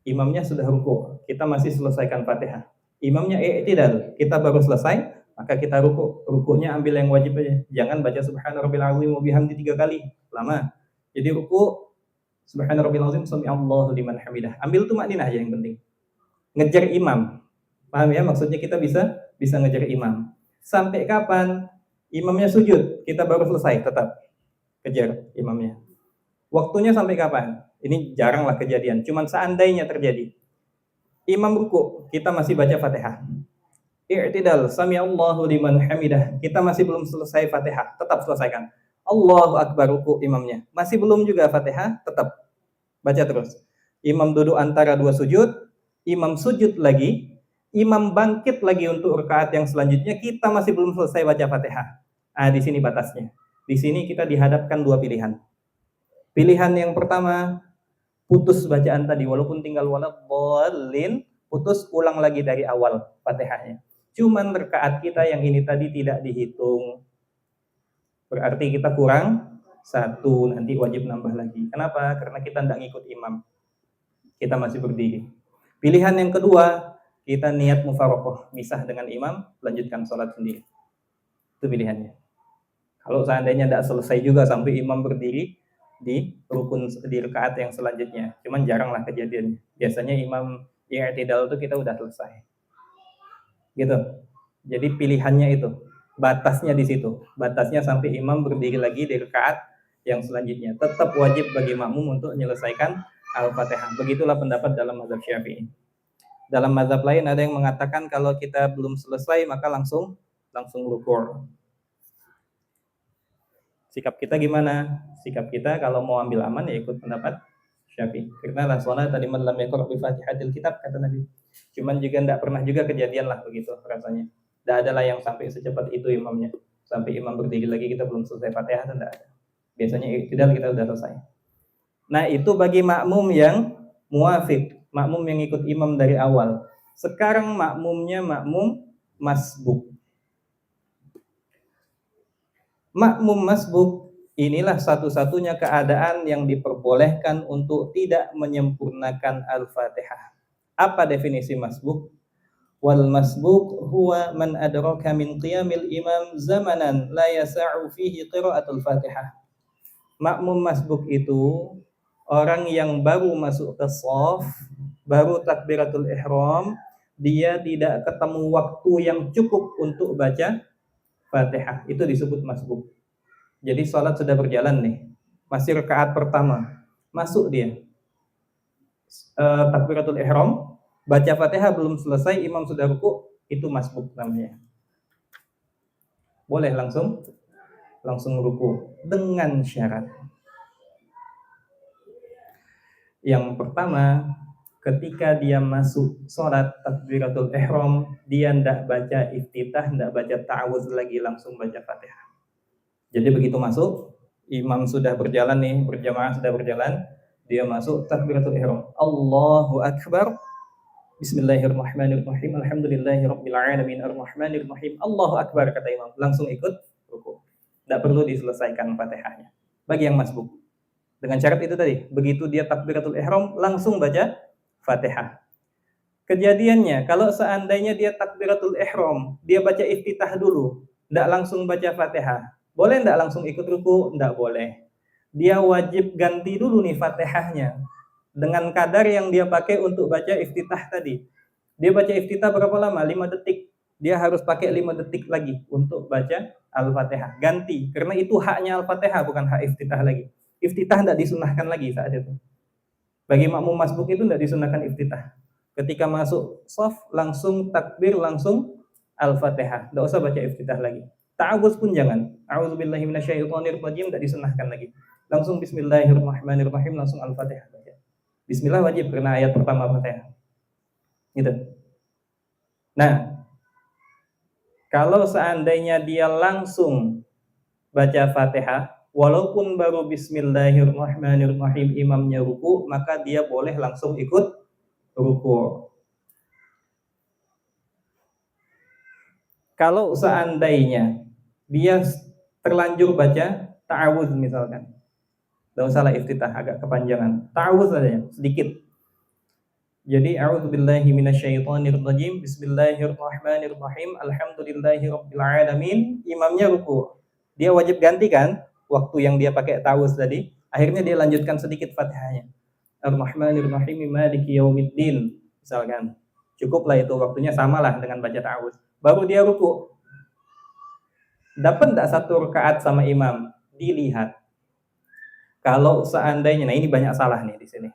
S1: Imamnya sudah ruku, kita masih selesaikan Fatihah. Imamnya i'tidal, kita baru selesai, maka kita ruku. Rukunya ambil yang wajib aja. Jangan baca subhana rabbil azim wa bihamdi 3 kali, lama. Jadi ruku subhana rabbil azim sami Allahu liman hamidah. Ambil tumakninah aja yang penting. Ngejar imam. Paham ya? Maksudnya kita bisa ngejar imam. Sampai kapan? Imamnya sujud, kita baru selesai, tetap kejar imamnya. Waktunya sampai kapan? Ini jaranglah kejadian, cuman seandainya terjadi. Imam ruku, kita masih baca Fatihah. I'tidal, sami Allahu liman hamidah. Kita masih belum selesai Fatihah, tetap selesaikan. Allahu akbar ruku imamnya. Masih belum juga Fatihah, tetap baca terus. Imam duduk antara dua sujud, imam sujud lagi, imam bangkit lagi untuk rakaat yang selanjutnya, kita masih belum selesai baca Fatihah. Di sini batasnya. Di sini kita dihadapkan dua pilihan. Pilihan yang pertama, putus bacaan tadi, walaupun tinggal waladdallin, putus ulang lagi dari awal Fatihahnya. Cuman rakaat kita yang ini tadi tidak dihitung. Berarti kita kurang satu, nanti wajib nambah lagi. Kenapa? Karena kita tidak ngikut imam. Kita masih berdiri. Pilihan yang kedua, kita niat mufarokoh, misah dengan imam, lanjutkan sholat sendiri. Itu pilihannya. Kalau seandainya tidak selesai juga sampai imam berdiri di rukun di rakaat yang selanjutnya, cuman jarang lah kejadiannya. Biasanya imam i'tidal itu kita udah selesai. Gitu. Jadi pilihannya itu, batasnya di situ. Batasnya sampai imam berdiri lagi di rakaat yang selanjutnya. Tetap wajib bagi makmum untuk menyelesaikan Al-Fatihah. Begitulah pendapat dalam mazhab Syafi'i. Dalam mazhab lain ada yang mengatakan kalau kita belum selesai maka langsung ruku'. Sikap kita gimana? Sikap kita kalau mau ambil aman ya ikut pendapat Syafi'i. Karena la sholat tadi man lam yaqra' bi Fatihatil kitab kata Nabi. Cuman juga enggak pernah juga kejadian lah begitu rasanya. Enggak ada lah yang sampai secepat itu imamnya. Sampai imam berdiri lagi kita belum selesai Fatihah, enggak ada. Biasanya tidak kita sudah selesai. Nah, itu bagi makmum yang muwafiq, makmum yang ikut imam dari awal. Sekarang makmumnya makmum masbuk. Makmum masbuk inilah satu-satunya keadaan yang diperbolehkan untuk tidak menyempurnakan Al-Fatihah. Apa definisi masbuk? Wal masbuk huwa man adraka min qiyamil imam zamanan la yasa'u fihi qira'atul Fatihah. Makmum masbuk itu orang yang baru masuk ke shaf, baru takbiratul ihram, dia tidak ketemu waktu yang cukup untuk baca Fatihah, itu disebut masbuk. Jadi sholat sudah berjalan nih, masih rakaat pertama, masuk dia takbiratul ihram, Baca Fatihah belum selesai, imam sudah ruku, itu masbuk namanya. Boleh langsung ruku dengan syarat. Yang pertama, ketika dia masuk sholat takbiratul ihram, dia tidak baca iftitah, tidak baca ta'awudz lagi, langsung baca Fatihah. Jadi begitu masuk, imam sudah berjalan nih, berjamaah sudah berjalan, dia masuk takbiratul ihram, Allahu Akbar, Bismillahirrahmanirrahim, Alhamdulillahirabbil alamin, arrahmanirrahim, Allahu Akbar, kata imam, langsung ikut ruku. Tidak perlu diselesaikan Fatihahnya. Bagi yang masbuk. Dengan syarat itu tadi, begitu dia takbiratul ihram langsung baca Fatihah. Kejadiannya, kalau seandainya dia takbiratul ihram, dia baca iftitah dulu, tidak langsung baca Fatihah, boleh tidak langsung ikut ruku? Tidak boleh. Dia wajib ganti dulu nih Fatihahnya dengan kadar yang dia pakai untuk baca iftitah tadi. Dia baca iftitah berapa lama? 5 detik. Dia harus pakai 5 detik lagi untuk baca Al-Fatihah. Ganti, karena itu haknya Al-Fatihah, bukan hak iftitah lagi. Iftitah tidak disunahkan lagi saat itu. Bagi makmum masbuk itu tidak disunahkan iftitah. Ketika masuk shaf, langsung takbir, langsung Al-Fatihah. Tidak usah baca iftitah lagi. Ta'awudz pun jangan. A'udzubillahi minasyaitonirrajim, tidak disunahkan lagi. Langsung Bismillahirrahmanirrahim, langsung Al-Fatihah baca. Bismillah wajib karena ayat pertama Fatihah. Gitu. Nah, kalau seandainya dia langsung baca Fatihah, walaupun baru Bismillahirrahmanirrahim imamnya ruku, maka dia boleh langsung ikut ruku. Kalau seandainya dia terlanjur baca ta'awudz misalkan, tidak usahlah iftitah, agak kepanjangan, ta'awudz saja sedikit. Jadi a'udzubillahi minasyaitonirrajim, bismillahirrahmanirrahim, alhamdulillahirabbil alamin, imamnya ruku. Dia wajib ganti kan waktu yang dia pakai ta'awudz tadi, akhirnya dia lanjutkan sedikit Fatihahnya. Ar-Rahmanir-Rahim maliki yaumiddin misalkan. Cukuplah itu waktunya, samalah dengan baca ta'awudz. Baru dia ruku. Dapat enggak satu rakaat sama imam? Dilihat. Kalau seandainya, nah ini banyak salah nih di sini.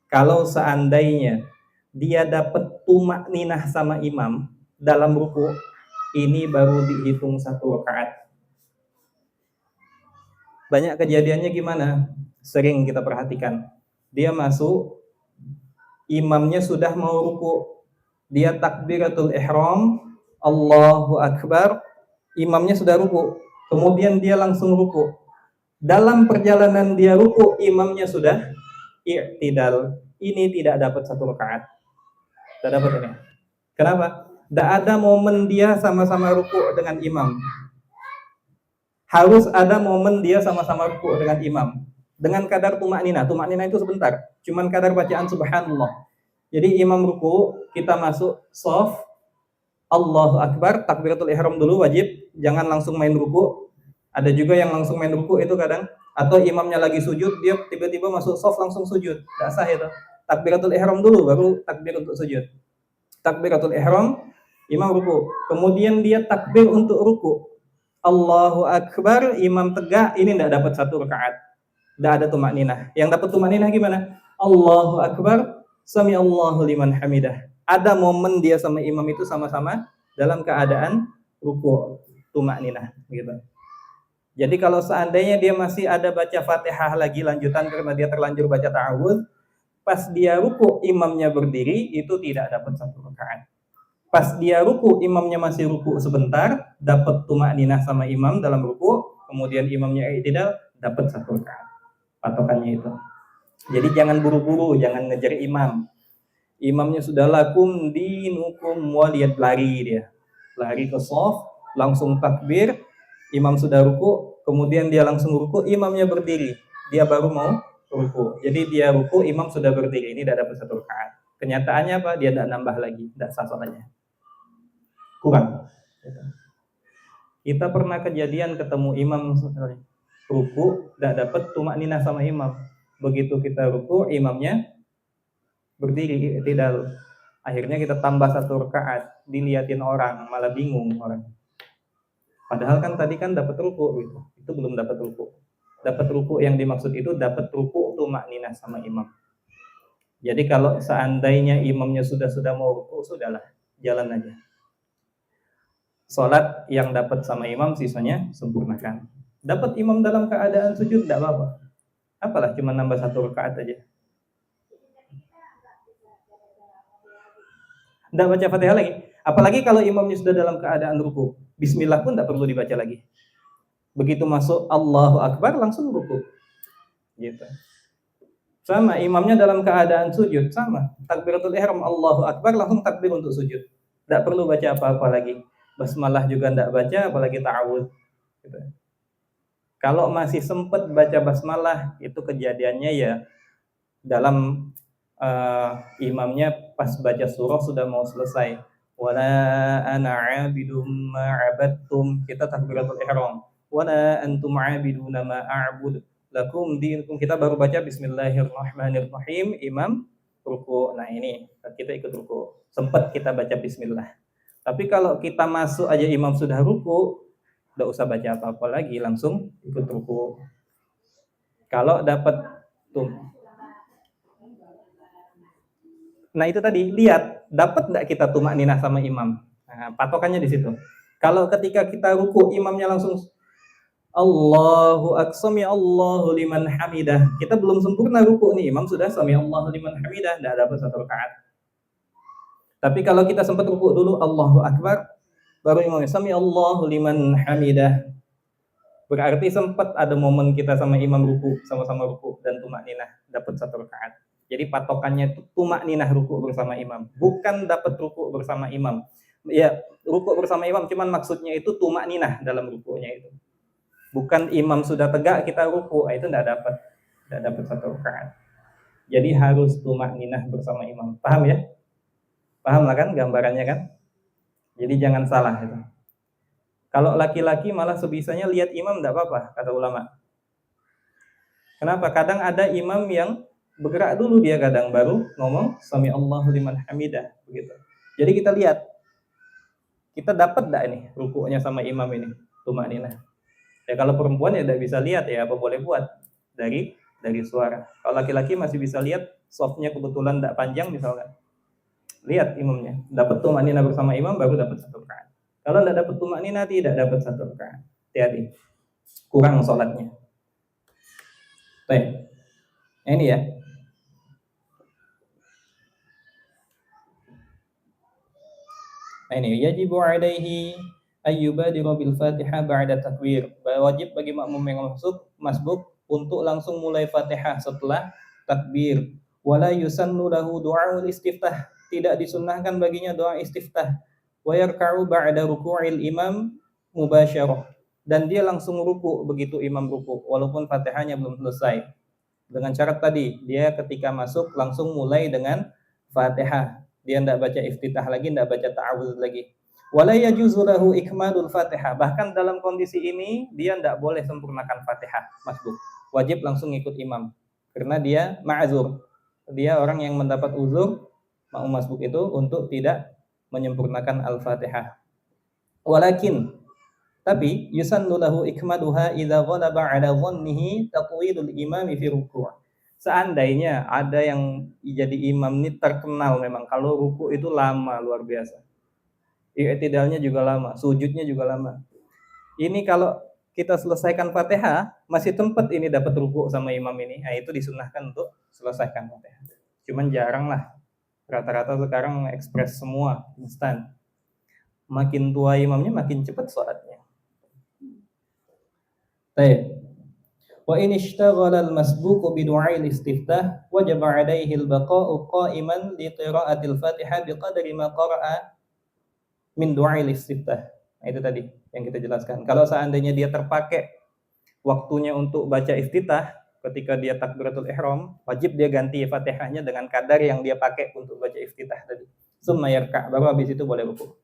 S1: Kalau seandainya dia dapat tumak ninah sama imam dalam ruku, ini baru dihitung satu rakaat. Banyak kejadiannya gimana? Sering kita perhatikan. Dia masuk, imamnya sudah mau ruku, dia takbiratul ihram, Allahu Akbar, imamnya sudah ruku, kemudian dia langsung ruku. Dalam perjalanan dia ruku, imamnya sudah i'tidal. Ini tidak dapat satu rakaat. Tidak dapat ini. Kenapa? Tidak ada momen dia sama-sama ruku dengan imam. Harus ada momen dia sama-sama ruku dengan imam. Dengan kadar tumak nina itu sebentar, cuman kadar bacaan subhanallah. Jadi imam ruku, kita masuk shaf, Allahu Akbar, takbiratul ihram dulu wajib, jangan langsung main ruku. Ada juga yang langsung main ruku itu kadang, atau imamnya lagi sujud, dia tiba-tiba masuk shaf langsung sujud, tidak sah itu. Takbiratul ihram dulu, baru takbir untuk sujud. Takbiratul ihram, imam ruku, kemudian dia takbir untuk ruku, Allahu Akbar, imam tegak, ini tidak dapat satu rakaat. Tidak ada tumak ninah. Yang dapat tumak ninah gimana? Allahu Akbar, sami Allahu liman hamidah. Ada momen dia sama imam itu sama-sama dalam keadaan ruku, tumak ninah gitu. Jadi kalau seandainya dia masih ada baca Fatihah lagi lanjutan karena dia terlanjur baca ta'awudz, pas dia ruku imamnya berdiri, itu tidak dapat satu rakaat. Pas dia ruku imamnya masih ruku sebentar, dapat tumak ninah sama imam dalam ruku, kemudian imamnya i'tidal, dapat satu rakaat. Patokannya itu. Jadi jangan buru-buru, jangan ngejar imam. Imamnya sudah lakum dinukum waliyad, lari dia. Lari ke shaf, langsung takbir, imam sudah ruku, kemudian dia langsung ruku, imamnya berdiri. Dia baru mau ruku. Jadi dia ruku, imam sudah berdiri. Ini tidak dapat satu rakaat. Kenyataannya apa? Dia tidak nambah lagi, tidak sah salatnya. Kurang. Kita pernah kejadian ketemu imam ruku, tidak dapat tumak ninah sama imam. Begitu kita ruku, imamnya berdiri tidak. Akhirnya kita tambah satu rakaat, diliatin orang, malah bingung orang. Padahal kan tadi kan dapat ruku gitu. Itu belum dapat ruku. Dapat ruku yang dimaksud itu dapat ruku tumak ninah sama imam. Jadi kalau seandainya imamnya sudah mau ruku, sudahlah, jalan aja. Sholat yang dapat sama imam, sisanya sempurnakan. Dapat imam dalam keadaan sujud, tidak apa-apa. Apalah cuma nambah 1 rakaat aja. Tidak baca Fatihah lagi. Apalagi kalau imamnya sudah dalam keadaan ruku. Bismillah pun tidak perlu dibaca lagi. Begitu masuk Allahu Akbar langsung ruku. Gitu. Sama imamnya dalam keadaan sujud, sama. Takbiratul ihram Allahu Akbar langsung takbir untuk sujud. Tidak perlu baca apa-apa lagi. Basmalah juga tidak baca, apalagi ta'awudz. Gitu. Kalau masih sempat baca basmalah, itu kejadiannya ya dalam imamnya pas baca surah sudah mau selesai. Wala ana 'abidum ma 'abadtum, kita takbiratul ihram. Wala antum 'abiduna ma a'bud. Lakum dinukum, kita baru baca bismillahirrahmanirrahim, imam ruku. Nah, ini kita ikut ruku. Sempat kita baca bismillah. Tapi kalau kita masuk aja imam sudah ruku, enggak usah baca apa-apa lagi, langsung ikut ruku. Kalau dapat tuh. Nah, itu tadi, lihat dapat enggak kita tumak ninah sama imam. Nah, patokannya di situ. Kalau ketika kita ruku imamnya langsung Allahu akbar, sami Allahu liman hamidah. Kita belum sempurna ruku nih, imam sudah sami Allahu liman hamidah, enggak dapat 1 rakaat. Tapi kalau kita sempat ruku dulu Allahu akbar, baru imam sami Allahu liman hamidah. Berarti sempat ada momen kita sama imam ruku, sama-sama ruku dan tumak ninah, dapat 1 rakaat. Jadi patokannya itu tumak ninah ruku bersama imam, bukan dapat ruku bersama imam. Ya, ruku bersama imam, cuman maksudnya itu tumak ninah dalam rukunya itu. Bukan imam sudah tegak kita ruku, itu tidak dapat 1 rakaat. Jadi harus tumak ninah bersama imam. Paham ya? Paham lah kan gambarannya kan? Jadi jangan salah itu. Kalau laki-laki malah sebisanya lihat imam tidak apa-apa, kata ulama. Kenapa? Kadang ada imam yang bergerak dulu dia kadang baru ngomong sami Allahu liman hamidah begitu. Jadi kita lihat kita dapat enggak ini rukunya sama imam ini, tumak ninah. Ya kalau perempuan ya tidak bisa lihat ya, apa boleh buat dari suara. Kalau laki-laki masih bisa lihat, softnya kebetulan tidak panjang misalkan. Lihat imamnya, dapat tumak ninah bersama imam baru dapat 1 rakaat. Kalau tidak dapat tumak ninah tidak dapat 1 rakaat. Hati-hati. Kurang sholatnya. Baik. Ini ya. Ini yajibu alaihi ayyubadiru bil Fatihah ba'da takbir. Wajib bagi makmum yang masbuk untuk langsung mulai Fatihah setelah takbir. Wala yusannu lahu du'aul istiftah. Tidak disunnahkan baginya doa istiftah. Wa yarka'u ba'da ruku'il imam mubasyarah. Dan dia langsung ruku begitu imam ruku walaupun Fatihahnya belum selesai. Dengan syarat tadi, dia ketika masuk langsung mulai dengan Fatihah. Dia tidak baca iftitah lagi, tidak baca ta'awudz lagi. Wala yajuzu lahu ikmalul Fatihah. Bahkan dalam kondisi ini dia tidak boleh sempurnakan Fatihah masbuk. Wajib langsung ikut imam karena dia ma'zur. Dia orang yang mendapat uzur makmum masbuk itu untuk tidak menyempurnakan Al-Fatihah. Walakin tapi yusannu lahu ikmaluha idza ghalaba 'ala dhannihi tatwilul imami fi ruku'. Seandainya ada yang jadi imam ini terkenal memang kalau ruku itu lama luar biasa. I'tidalnya juga lama, sujudnya juga lama. Ini kalau kita selesaikan Fatihah, masih tempat ini dapat ruku sama imam ini. Nah, itu disunahkan untuk selesaikan Fatihah. Cuman jarang lah. Rata-rata sekarang ekspres semua, instan. Makin tua imamnya makin cepat sholatnya. Baik. Wa in ishtaghala al-masbuqu bi du'a'il istiftah wajaba 'alaihi al-baqa'u qa'iman li qira'atil Fatihah biqadri ma qara'a min du'a'il istiftah. Nah, itu tadi yang kita jelaskan. Kalau seandainya dia terpakai waktunya untuk baca iftitah ketika dia takbiratul ihram, wajib dia ganti Fatihahnya dengan kadar yang dia pakai untuk baca iftitah tadi. Summa yarka', baru habis itu boleh ruku'.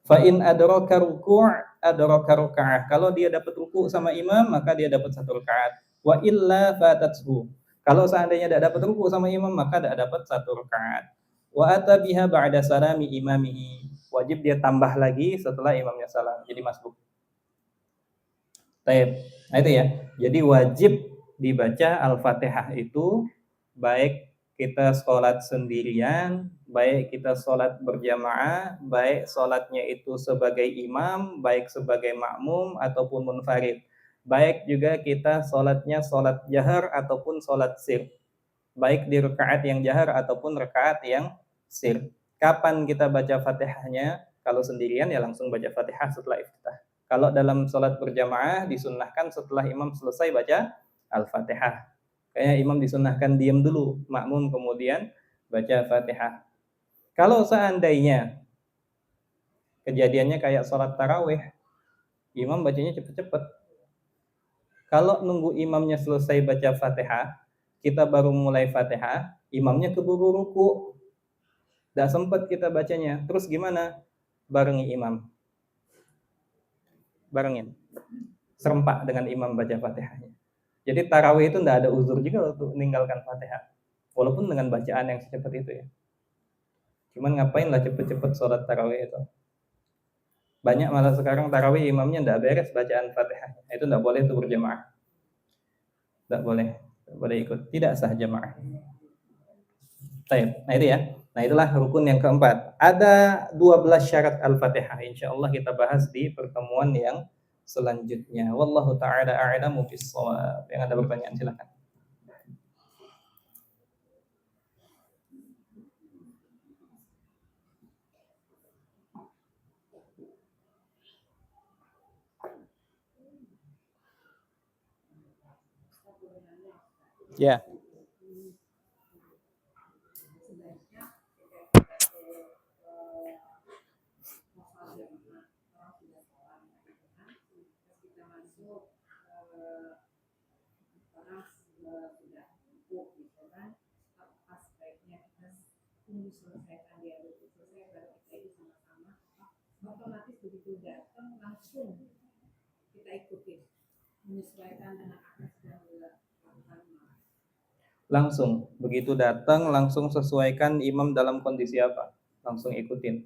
S1: Fa in adraka ruku' adraka rakaah. Kalau dia dapat ruku' sama imam, maka dia dapat 1 rakaat. Wa illa fatathu. Kalau seandainya tidak dapat ruku' sama imam, maka tidak dapat 1 rakaat. Wa ata biha ba'da salami imamihi. Wajib dia tambah lagi setelah imamnya salam. Jadi masbuk. Baik. Nah itu ya. Jadi wajib dibaca Al-Fatihah itu baik kita sholat sendirian, baik kita sholat berjamaah, baik sholatnya itu sebagai imam, baik sebagai makmum ataupun munfarid. Baik juga kita sholatnya sholat jahar ataupun sholat sir. Baik di rakaat yang jahar ataupun rakaat yang sir. Kapan kita baca Fatihahnya? Kalau sendirian ya langsung baca Fatihah setelah iftitah. Kalau dalam sholat berjamaah disunnahkan setelah imam selesai baca Al-Fatihah. Kayak imam disunnahkan diam dulu, makmum kemudian baca Fatihah. Kalau seandainya kejadiannya kayak sholat tarawih, imam bacanya cepet-cepet. Kalau nunggu imamnya selesai baca Fatihah, kita baru mulai Fatihah, imamnya keburu ruku. Tidak sempat kita bacanya. Terus gimana? Barengi imam. Barengin. Serempak dengan imam baca Fatihahnya. Jadi tarawih itu tidak ada uzur juga untuk meninggalkan Fatihah. Walaupun dengan bacaan yang secepat itu ya. Cuman ngapain lah cepet-cepet sholat tarawih itu. Banyak malah sekarang tarawih imamnya tidak beres bacaan Fatihah. Itu tidak boleh itu berjamaah. Tidak boleh. Tidak boleh ikut. Tidak sah jamaah. Nah itu ya. Nah itulah rukun yang keempat. Ada 12 syarat Al-Fatihah. Insya Allah kita bahas di pertemuan yang selanjutnya. Wallahu ta'ala a'lamu bis-shawab. Yang ada pertanyaan silakan. Ya.
S3: Selesaikan dia dulu selesai baru kita itu sama-sama otomatis begitu datang langsung kita ikutin menyesuaikan dengan apa yang dilakukan
S1: Langsung begitu datang langsung sesuaikan imam dalam kondisi apa, langsung ikutin.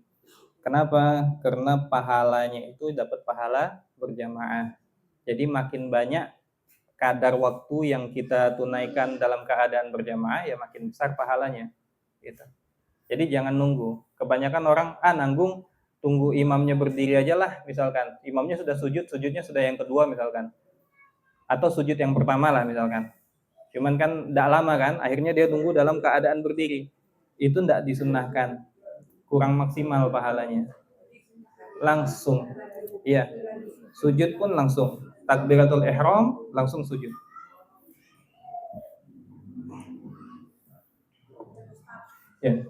S1: Kenapa? Karena pahalanya itu dapat pahala berjamaah. Jadi makin banyak kadar waktu yang kita tunaikan dalam keadaan berjamaah ya makin besar pahalanya gitu. Jadi jangan nunggu. Kebanyakan orang nanggung tunggu imamnya berdiri aja lah misalkan. Imamnya sudah sujud, sujudnya sudah yang kedua misalkan. Atau sujud yang pertama lah misalkan. Cuman kan tidak lama kan, akhirnya dia tunggu dalam keadaan berdiri. Itu tidak disunnahkan. Kurang maksimal pahalanya. Langsung. Iya. Sujud pun langsung. Takbiratul ihram langsung sujud. Ya.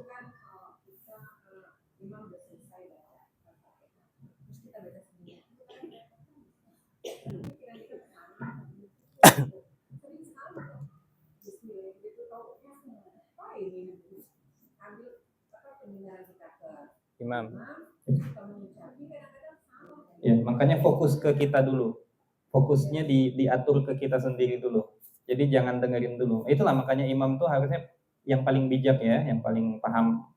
S1: Imam. Ya, makanya fokus ke kita dulu. Fokusnya diatur ke kita sendiri dulu. Jadi jangan dengerin dulu. Itulah makanya imam tuh harusnya yang paling bijak ya, yang paling paham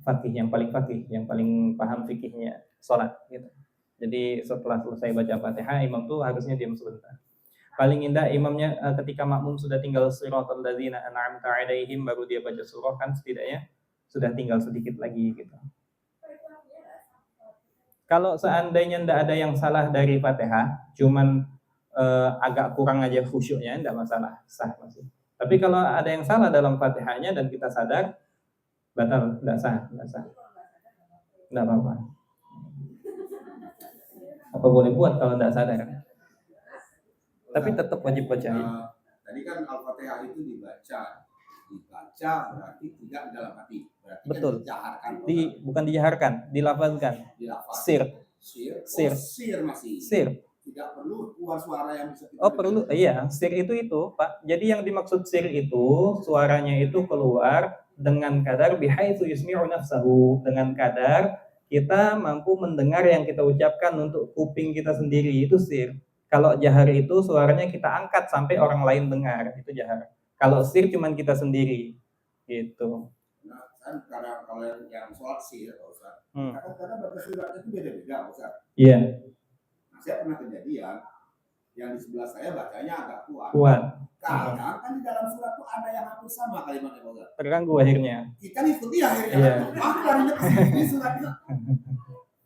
S1: fakih, yang paling paham fikihnya sholat gitu. Jadi setelah selesai baca Fatihah, imam tuh harusnya diam sebentar. Paling indah imamnya ketika makmum sudah tinggal siratal ladzina an'amta 'alaihim baru dia baca surah kan setidaknya sudah tinggal sedikit lagi gitu. Kalau seandainya tidak ada yang salah dari Fatihah, cuman agak kurang aja khusyuknya, tidak masalah, sah masih. Tapi kalau ada yang salah dalam Fatihahnya dan kita sadar, batal, tidak sah, tidak apa-apa. Apa boleh buat kalau tidak sadar? Tapi tetap wajib baca.
S2: Tadi kan Al-Fatihah itu dibaca berarti tidak di dalam hati. Berarti
S1: betul.
S2: Kan dijaharkan.
S1: Bukan dijaharkan, dilafazkan. Sir.
S2: Sir masih.
S1: Sir.
S2: Tidak perlu keluar suara yang bisa kita
S1: perlu. Iya, sir itu Pak. Jadi yang dimaksud sir itu suaranya itu keluar dengan kadar bihaitsu yusmi'u nafsahu, dengan kadar kita mampu mendengar yang kita ucapkan untuk kuping kita sendiri, itu sir. Kalau jahar itu suaranya kita angkat sampai orang lain dengar, itu jahar. Kalau sir cuman kita sendiri, gitu.
S2: Nah, kan karena kalau yang sholat sir, Ustaz, kadang-kadang baca suratnya itu beda-beda, Ustaz.
S1: Iya.
S2: Nah, saya pernah kejadian, yang di sebelah saya bacanya agak kuat.
S1: Kuat.
S2: Kadang kan di dalam surat itu ada yang hampir sama kalimatnya Pak Ustaz.
S1: Terganggu akhirnya.
S2: Kita ngikuti akhirnya.
S1: Iya.
S2: Aku larinya ke sini suratnya.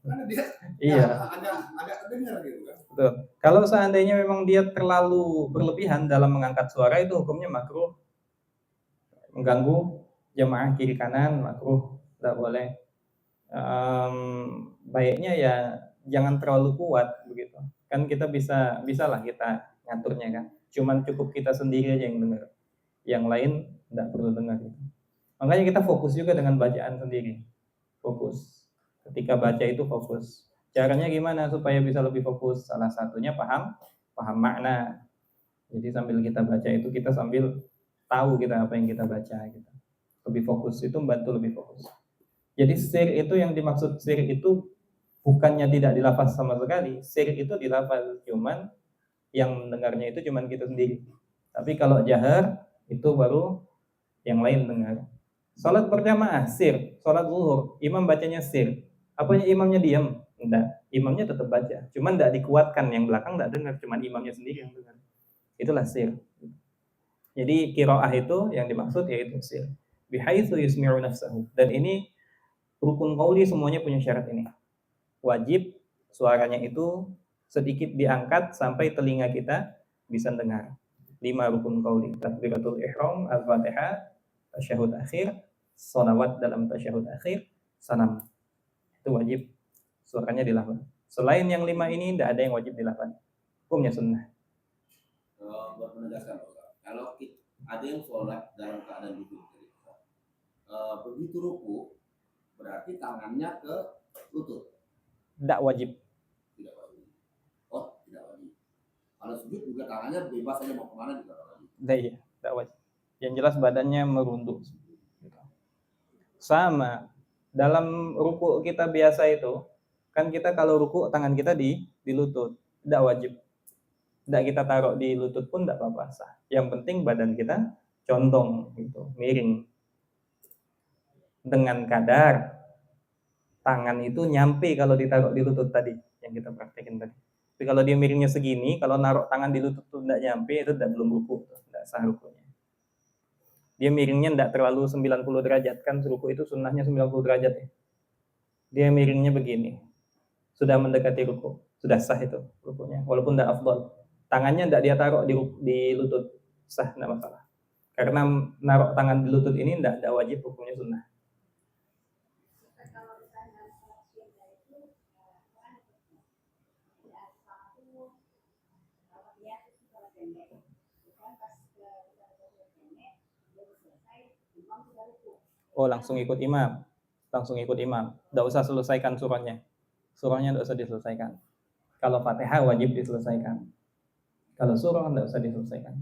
S2: Karena dia
S1: Iya.
S2: ada dengar gitu kan.
S1: Betul. Kalau seandainya memang dia terlalu berlebihan dalam mengangkat suara, itu hukumnya makruh. Mengganggu jemaah kiri kanan, makruh, tidak boleh. Baiknya ya jangan terlalu kuat begitu. Kan kita bisalah kita ngaturnya kan. Cuman cukup kita sendiri aja yang dengar. Yang lain tidak perlu dengar. Makanya kita fokus juga dengan bacaan sendiri. Fokus. Ketika baca itu fokus. Caranya gimana supaya bisa lebih fokus? Salah satunya paham makna. Jadi sambil kita baca itu kita sambil tahu kita apa yang kita baca gitu. Lebih fokus, itu membantu lebih fokus. Jadi sir itu yang dimaksud sir itu bukannya tidak dilafaz sama sekali. Sir itu dilafaz, cuman yang mendengarnya itu cuman kita sendiri. Tapi kalau jahar itu baru yang lain dengar. Salat berjamaah sir, salat zuhur, imam bacanya sir. Apanya imamnya diam? Enggak, imamnya tetap baca. Cuman enggak dikuatkan, yang belakang enggak dengar, cuman imamnya sendiri yang dengar. Itulah sir. Jadi qiraah itu yang dimaksud yaitu sir. Bihaitsu yusmi'u nafsahu. Dan ini rukun qauli semuanya punya syarat ini. Wajib suaranya itu sedikit diangkat sampai telinga kita bisa dengar. 5 rukun qauli. Takbiratul ihram, al-Fatihah, tasyahud akhir, shalawat dalam tasyahud akhir, salam. Itu wajib suaranya dilafaz. Selain yang 5 ini tidak ada yang wajib dilafaz. Hukumnya sunnah.
S2: Buat menegaskan kalau ada yang sholat dalam keadaan duduk, begitu ruku berarti tangannya ke lutut.
S1: Tidak wajib.
S2: Tidak wajib. Oh, tidak wajib. Kalau sujud juga tangannya bebas aja mau kemana juga tidak wajib.
S1: Iya, tidak wajib. Yang jelas badannya merunduk. Sama dalam ruku kita biasa itu, kan kita kalau ruku tangan kita di lutut, tidak wajib. Tidak kita taruh di lutut pun tidak apa-apa sah. Yang penting badan kita condong gitu, miring. Dengan kadar tangan itu nyampe kalau ditaruh di lutut tadi yang kita praktekin tadi. Tapi kalau dia miringnya segini, kalau naruh tangan di lutut itu tidak nyampe, itu belum ruku, tidak sah rukunya. Dia miringnya tidak terlalu 90 derajat, kan ruku itu sunnahnya 90 derajat ya. Dia miringnya begini, sudah mendekati ruku, sudah sah itu rukunya, walaupun tidak afdal. Tangannya tidak dia taruh di lutut, sah, tidak masalah. Karena naruh tangan di lutut ini tidak wajib, hukumnya sunnah. Oh, langsung ikut imam. Tidak usah selesaikan surahnya. Surahnya tidak usah diselesaikan. Kalau Fatihah wajib diselesaikan. Kalau surah tidak usah diselesaikan.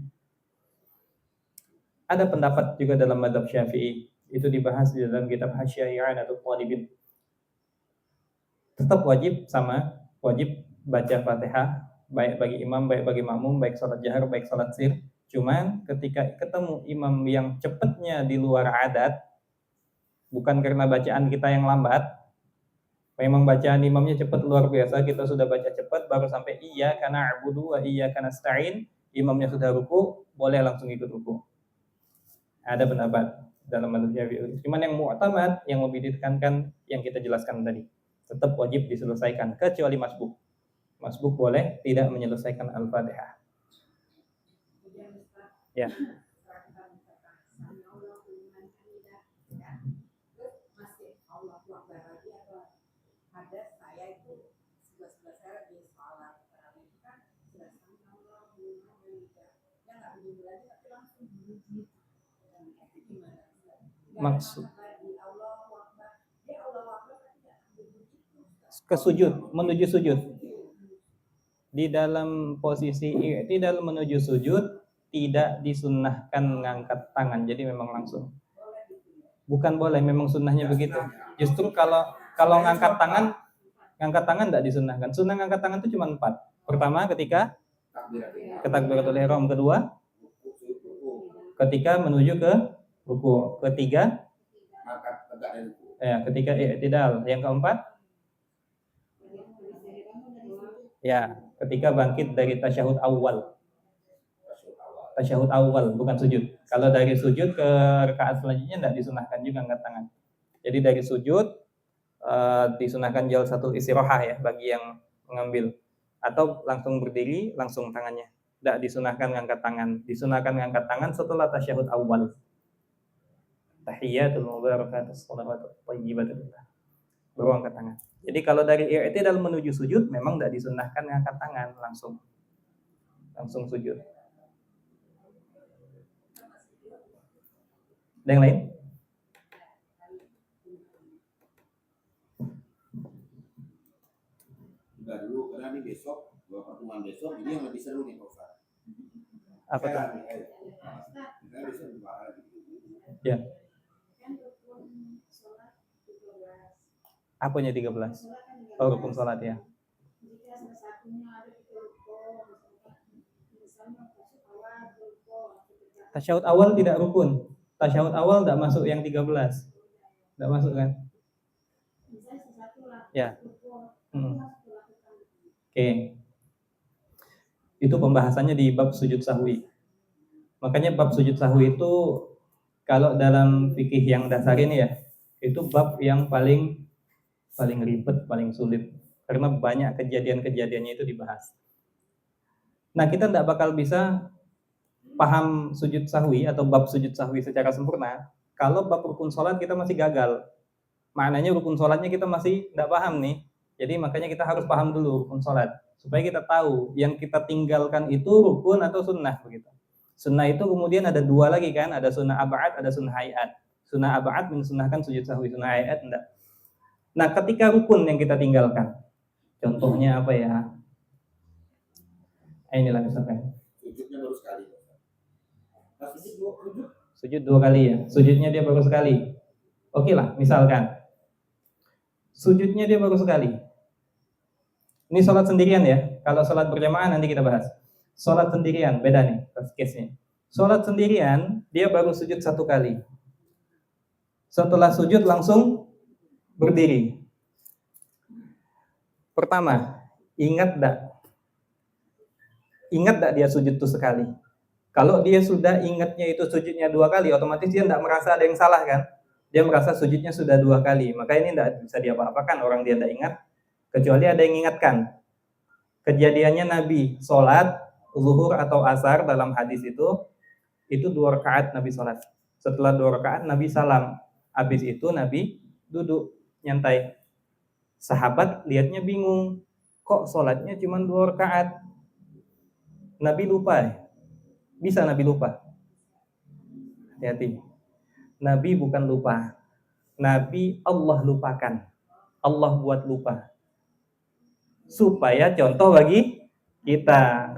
S1: Ada pendapat juga dalam mazhab Syafi'i, itu dibahas di dalam kitab Hasyiah I'anatul Talibin. Tetap wajib baca Fatihah, baik bagi imam, baik bagi makmum, baik salat jahar, baik salat sir. Cuman ketika ketemu imam yang cepatnya di luar adat, bukan karena bacaan kita yang lambat, memang bacaan imamnya cepat luar biasa, kita sudah baca cepat, baru sampai iyyaka na'budu wa iyyaka nasta'in, imamnya sudah ruku, boleh langsung ikut ruku. Ada pendapat dalam mazhab Syafi'i. Cuman yang mu'tamad, yang lebih ditekankan yang kita jelaskan tadi, tetap wajib diselesaikan kecuali masbuk. Masbuk boleh tidak menyelesaikan Al-Fatihah. Ya. Maksud ke sujud, menuju sujud. Di dalam posisi i'tidal menuju sujud tidak disunnahkan mengangkat tangan, jadi memang langsung. Bukan boleh, memang sunnahnya begitu. Justru kalau ngangkat tangan tidak disunnahkan. Sunnah ngangkat tangan itu cuma 4. Pertama ketika takbiratul ihram, kedua ketika menuju ke ruku, ketiga ketika i'tidal, yang keempat Ya, ketika bangkit dari tasyahud awal.
S2: Tasyahud awal.
S1: Tasyahud awal, bukan sujud. Kalau dari sujud ke rakaat selanjutnya tidak disunahkan juga angkat tangan. Jadi dari sujud disunahkan jalsatul istirahah ya bagi yang mengambil, atau langsung berdiri langsung tangannya. Tidak disunahkan ngangkat tangan. Disunahkan ngangkat tangan setelah tasyahud awal. Tahiyatul mubarakatus shalawatut thayyibatul lillah. Baru angkat tangan. Jadi kalau dari i'tidal menuju sujud memang tidak disunahkan ngangkat tangan, langsung sujud. Ada yang lain?
S2: Udah dulu karena ini besok, pertemuan besok ini yang lebih seru nih Pak Ustaz.
S1: Apa tuh?
S2: Saya bisa dibahas.
S1: Ya.
S3: Kan rukun sholat 13.
S1: Apanya 13?
S3: Sholat kan 13.
S1: Oh, rukun sholat ya.
S3: Jika salah satunya ada di rukun, misalnya
S1: Tasyahud awal tidak rukun. Tasyahud awal tidak masuk yang 13. Tidak masuk kan?
S3: misalnya sesuatu lah
S1: Ya.
S3: rukun,
S1: Oke. Itu pembahasannya di bab sujud sahwi. Makanya bab sujud sahwi itu kalau dalam fikih yang dasar ini ya, itu bab yang paling ribet, paling sulit karena banyak kejadian-kejadiannya itu dibahas. Nah, kita tidak bakal bisa paham sujud sahwi atau bab sujud sahwi secara sempurna kalau bab rukun sholat kita masih gagal. Maknanya rukun sholatnya kita masih tidak paham nih. Jadi makanya kita harus paham dulu rukun sholat supaya kita tahu yang kita tinggalkan itu rukun atau sunnah begitu. Sunnah itu kemudian ada dua lagi kan, ada sunnah ab'ad, ada sunnah hayat. Sunnah ab'ad mensunnahkan sujud sahwi, sunnah hayat enggak. Nah, ketika rukun yang kita tinggalkan, contohnya apa ya? Inilah misalkan.
S2: Sujudnya baru sekali.
S1: Sujud 2 kali ya. Sujudnya dia baru sekali. Oke lah, misalkan sujudnya dia baru sekali. Ini sholat sendirian ya. Kalau sholat berjamaah nanti kita bahas. Sholat sendirian, beda nih case-nya. Sholat sendirian, dia baru sujud 1 kali. Setelah sujud langsung berdiri. Pertama, ingat tak dia sujud itu sekali? Kalau dia sudah ingatnya itu sujudnya 2 kali, otomatis dia tidak merasa ada yang salah kan? Dia merasa sujudnya sudah 2 kali. Maka ini tidak bisa diapa-apakan orang dia tidak ingat, kecuali ada yang ingatkan. Kejadiannya Nabi sholat zuhur atau asar dalam hadis itu 2 rakaat Nabi sholat. Setelah 2 rakaat Nabi salam. Habis itu Nabi duduk nyantai. Sahabat lihatnya bingung. Kok sholatnya cuma 2 rakaat? Nabi lupa ya? Bisa Nabi lupa? Hati-hati. Nabi bukan lupa. Nabi Allah lupakan. Allah buat lupa. Supaya contoh bagi kita.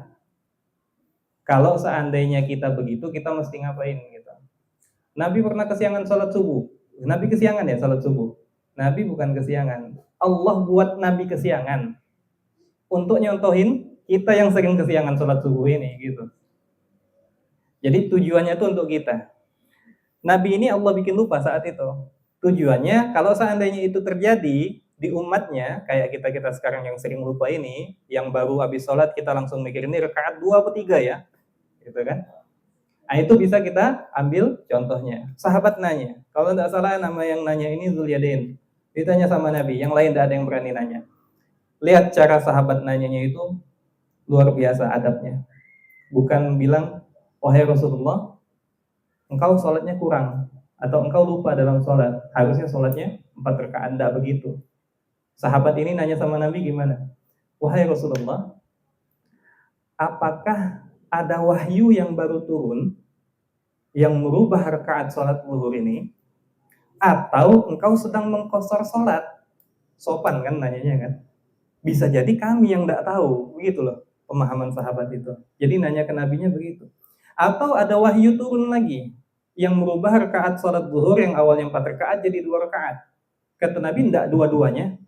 S1: Kalau seandainya kita begitu, kita mesti ngapain gitu. Nabi pernah kesiangan sholat subuh. Nabi kesiangan ya sholat subuh. Nabi bukan kesiangan. Allah buat Nabi kesiangan. Untuk nyontohin kita yang sering kesiangan sholat subuh ini gitu. Jadi tujuannya itu untuk kita. Nabi ini Allah bikin lupa saat itu. Tujuannya kalau seandainya itu terjadi di umatnya, kayak kita sekarang yang sering lupa ini, yang baru habis sholat kita langsung mikir ini rakaat 2 atau 3 ya, gitu kan? Nah, itu bisa kita ambil contohnya. Sahabat nanya, kalau tidak salah nama yang nanya ini Zulyadain. Ditanya sama Nabi, yang lain tidak ada yang berani nanya. Lihat cara sahabat nanyanya itu luar biasa adabnya. Bukan bilang, wahai Rasulullah, engkau sholatnya kurang atau engkau lupa dalam sholat, harusnya sholatnya 4 rakaat, tidak begitu. Sahabat ini nanya sama Nabi gimana? Wahai Rasulullah, apakah ada wahyu yang baru turun yang merubah rakaat sholat zuhur ini, atau engkau sedang mengqashar sholat? Sopan kan nanyanya kan? Bisa jadi kami yang tidak tahu, begitu loh pemahaman sahabat itu. Jadi nanya ke Nabinya begitu. Atau ada wahyu turun lagi yang merubah rakaat sholat zuhur yang awalnya 4 rakaat jadi 2 rakaat. Kata Nabi, tidak dua-duanya.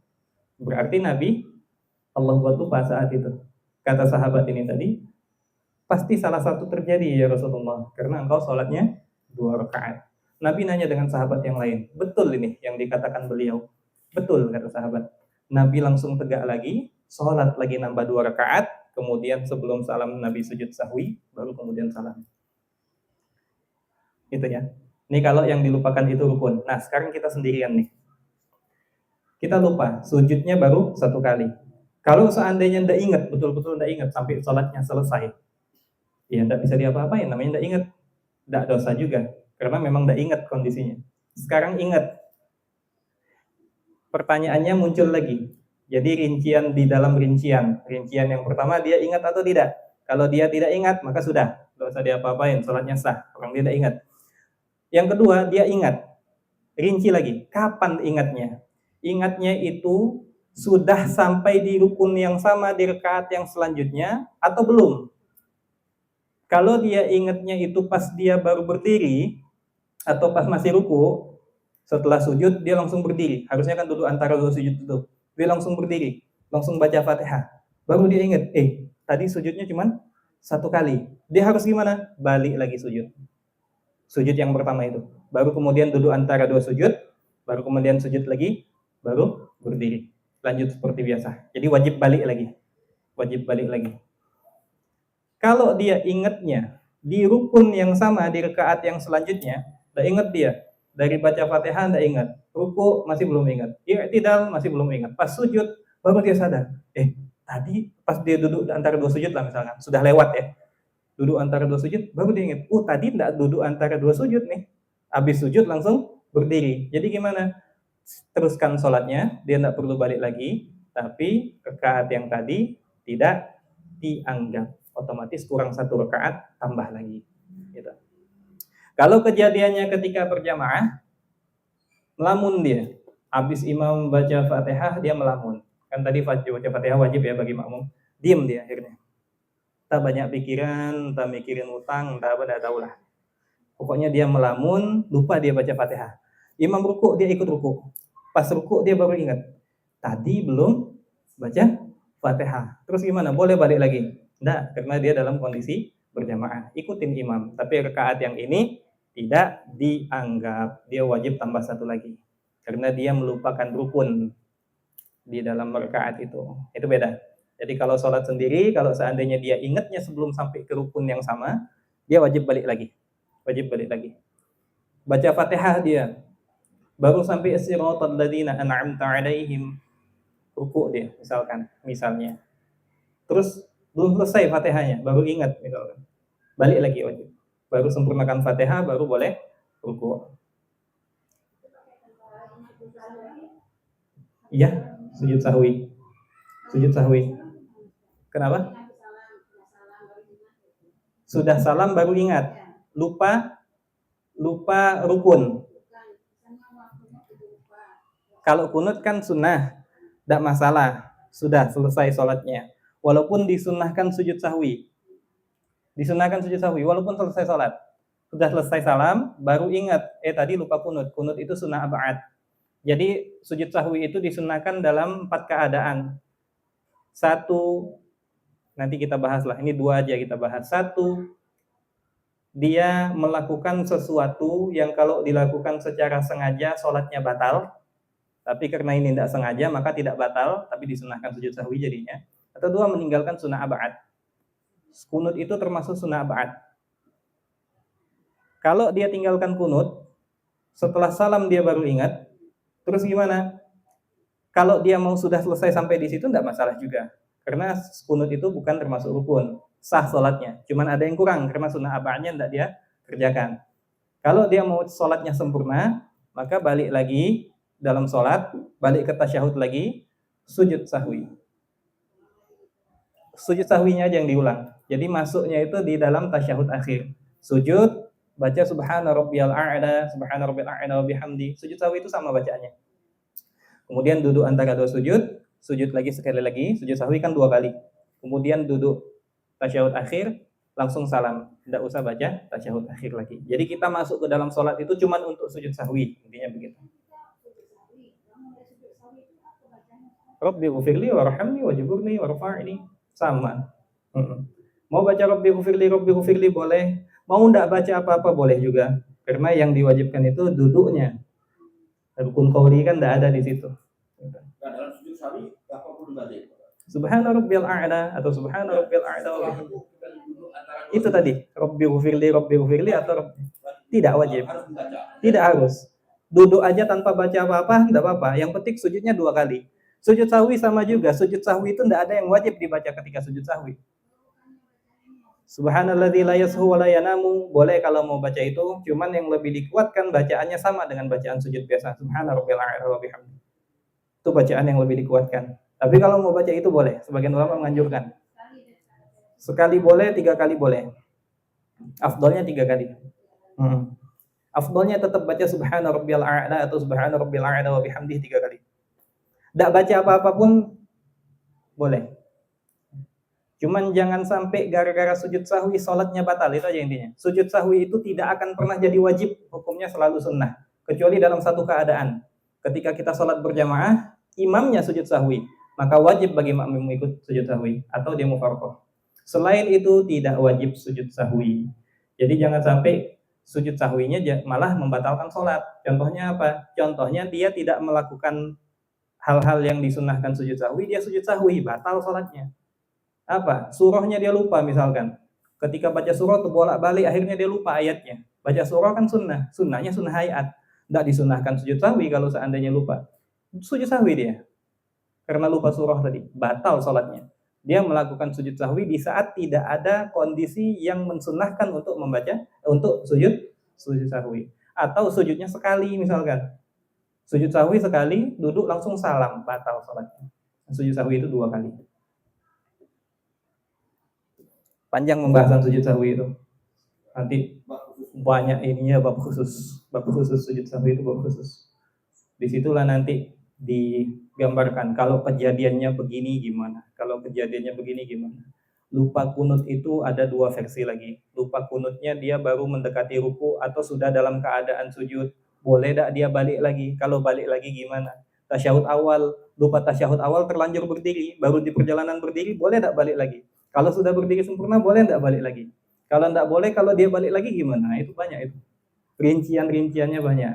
S1: Berarti Nabi Allah buat lupa saat itu. Kata sahabat ini tadi, pasti salah satu terjadi ya Rasulullah, karena engkau sholatnya 2 rakaat. Nabi nanya dengan sahabat yang lain, betul ini yang dikatakan beliau? Betul, kata sahabat. Nabi langsung tegak lagi, sholat lagi nambah 2 rakaat, kemudian sebelum salam Nabi sujud sahwi, baru kemudian salam. Itu ya. Ini kalau yang dilupakan itu rukun. Nah, sekarang kita sendirian nih. Kita lupa, sujudnya baru 1 kali. Kalau seandainya ndak ingat, betul-betul ndak ingat sampai sholatnya selesai, ya ndak bisa diapa-apain, namanya ndak ingat. Ndak dosa juga, karena memang ndak ingat kondisinya. Sekarang ingat. Pertanyaannya muncul lagi. Jadi rincian di dalam rincian. Rincian yang pertama, dia ingat atau tidak? Kalau dia tidak ingat, maka sudah, nggak usah diapa-apain, sholatnya sah. Orang dia tidak ingat. Yang kedua, dia ingat. Rinci lagi, kapan ingatnya? Ingatnya itu sudah sampai di rukun yang sama di rakaat yang selanjutnya atau belum? Kalau dia ingatnya itu pas dia baru berdiri atau pas masih ruku, setelah sujud dia langsung berdiri. Harusnya kan duduk antara 2 sujud itu. Dia langsung berdiri, langsung baca Fatihah. Baru dia ingat, tadi sujudnya cuma 1 kali. Dia harus gimana? Balik lagi sujud. Sujud yang pertama itu. Baru kemudian duduk antara 2 sujud, baru kemudian sujud lagi, baru berdiri. Lanjut seperti biasa. Jadi wajib balik lagi. Wajib balik lagi. Kalau dia ingatnya di rukun yang sama di rakaat yang selanjutnya, tidak ingat dia. Dari baca Fatihah tidak ingat. Ruku masih belum ingat. I'tidal masih belum ingat. Pas sujud baru dia sadar. Tadi pas dia duduk antara 2 sujud lah misalkan, sudah lewat ya. Duduk antara 2 sujud baru dia ingat. Tadi tidak duduk antara 2 sujud nih. Habis sujud langsung berdiri. Jadi gimana? Teruskan sholatnya, dia tidak perlu balik lagi, tapi rakaat yang tadi tidak dianggap. Otomatis kurang 1 rakaat, tambah lagi. Gitu. Kalau kejadiannya ketika berjamaah, melamun dia. Habis imam baca Fatihah, dia melamun. Kan tadi baca Fatihah wajib ya bagi makmum. Diam dia akhirnya. Entah banyak pikiran, entah mikirin utang, entah apa, tidak tahu lah. Pokoknya dia melamun, lupa dia baca Fatihah. Imam ruku, dia ikut ruku. Pas ruku, dia baru ingat. Tadi belum baca Fatihah. Terus gimana? Boleh balik lagi? Tidak, karena dia dalam kondisi berjamaah. Ikutin imam. Tapi rakaat yang ini tidak dianggap. Dia wajib tambah 1 lagi. Karena dia melupakan rukun di dalam rakaat itu. Itu beda. Jadi kalau sholat sendiri, kalau seandainya dia ingatnya sebelum sampai ke rukun yang sama, dia wajib balik lagi. Wajib balik lagi. Baca Fatihah dia. Baru sampai siratal ladzina an'amta 'alaihim. Ruku dia misalnya. Terus belum selesai Fatihahnya, baru ingat misalkan. Balik lagi wajib. Baru sempurnakan Fatihah baru boleh ruku. Iya, sujud sahwi. Sujud sahwi. Kenapa? Sudah salam baru ingat. Lupa rukun. Kalau kunut kan sunnah, tidak masalah. Sudah selesai sholatnya. Walaupun disunahkan sujud sahwi. Disunahkan sujud sahwi, walaupun selesai sholat. Sudah selesai salam, baru ingat, tadi lupa kunut. Kunut itu sunnah ab'ad. Jadi sujud sahwi itu disunahkan dalam 4 keadaan. 1, nanti kita bahas lah, ini 2 aja kita bahas. 1, dia melakukan sesuatu yang kalau dilakukan secara sengaja sholatnya batal. Tapi karena ini tidak sengaja maka tidak batal, tapi disunahkan sujud sahwi jadinya. Atau 2, meninggalkan sunnah ab'ad. Kunut itu termasuk sunnah ab'ad. Kalau dia tinggalkan kunut, setelah salam dia baru ingat, terus gimana? Kalau dia mau sudah selesai sampai di situ tidak masalah juga. Karena kunut itu bukan termasuk rukun, sah sholatnya. Cuman ada yang kurang karena sunnah ab'adnya tidak dia kerjakan. Kalau dia mau sholatnya sempurna, maka balik lagi dalam sholat, balik ke tasyahud lagi, sujud sahwi. Sujud sahwinya aja yang diulang. Jadi masuknya itu di dalam tasyahud akhir. Sujud, baca subhana rabbiyal a'la, subhana rabbiyal a'la wa bihamdi. Sujud sahwi itu sama bacaannya. Kemudian duduk antara 2 sujud, sujud lagi sekali lagi, sujud sahwi kan 2 kali. Kemudian duduk tasyahud akhir, langsung salam. Tidak usah baca tasyahud akhir lagi. Jadi kita masuk ke dalam sholat itu cuma untuk sujud sahwi. Intinya begitu. Rabbi ghufirli warhamni wajburni warfa'ni. Sama. Mau baca Rabbi ghufirli boleh. Mau enggak baca apa-apa boleh juga. Karena yang diwajibkan itu duduknya. Rukun qauli kan enggak ada di situ.
S2: Nah, dalam sujud sahwi apa perlu balik?
S1: Subhana rabbiyal a'la atau subhana rabbiyal a'la wa bihamdihi. Itu tadi, Rabbi ghufirli atau tidak wajib. Tidak harus. Duduk aja tanpa baca apa-apa, tidak apa-apa. Yang penting sujudnya 2 kali. Sujud sahwi sama juga. Sujud sahwi itu tidak ada yang wajib dibaca ketika sujud sahwi. Subhanalladzi la yashu wa la yanamu. Boleh kalau mau baca itu, cuman yang lebih dikuatkan bacaannya sama dengan bacaan sujud biasa. Subhana rabbiyal a'la wa bihamdihi. Itu bacaan yang lebih dikuatkan. Tapi kalau mau baca itu boleh. Sebagian ulama menganjurkan. Sekali boleh, 3 kali boleh. Afdolnya 3 kali. Afdolnya tetap baca subhana rabbiyal a'la atau subhana rabbiyal a'la wa bihamdihi 3 kali. Tidak baca apa-apa pun boleh. Cuman jangan sampai gara-gara sujud sahwi salatnya batal, itu aja intinya. Sujud sahwi itu tidak akan pernah jadi wajib, hukumnya selalu sunnah. Kecuali dalam satu keadaan. Ketika kita salat berjamaah, imamnya sujud sahwi, maka wajib bagi makmum ikut sujud sahwi atau dia mufarqah. Selain itu tidak wajib sujud sahwi. Jadi jangan sampai sujud sahwinya malah membatalkan sholat. Contohnya apa? Contohnya dia tidak melakukan hal-hal yang disunnahkan sujud sahwi, dia sujud sahwi, batal sholatnya. Apa? Surahnya dia lupa misalkan. Ketika baca surah tuh bolak-balik, akhirnya dia lupa ayatnya. Baca surah kan sunnah, sunnahnya sunnah ayat. Tidak disunnahkan sujud sahwi kalau seandainya lupa. Sujud sahwi dia. Karena lupa surah tadi, batal sholatnya. Dia melakukan sujud sahwi di saat tidak ada kondisi yang mensunnahkan untuk membaca, untuk sujud sahwi. Atau sujudnya sekali misalkan. Sujud sahwi sekali, duduk langsung salam, batal sholatnya. Sujud sahwi itu 2 kali. Panjang pembahasan sujud sahwi itu. Nanti banyak ininya bab khusus sujud sahwi itu bab khusus. Disitulah nanti digambarkan kalau kejadiannya begini gimana, kalau kejadiannya begini gimana. Lupa kunut itu ada 2 versi lagi. Lupa kunutnya dia baru mendekati ruku atau sudah dalam keadaan sujud. Boleh tak dia balik lagi? Kalau balik lagi gimana? Tasyahud awal, lupa tasyahud awal terlanjur berdiri, baru di perjalanan berdiri, boleh tak balik lagi? Kalau sudah berdiri sempurna, boleh tak balik lagi? Kalau tidak boleh, kalau dia balik lagi gimana? Itu banyak itu. Rincian-rinciannya banyak.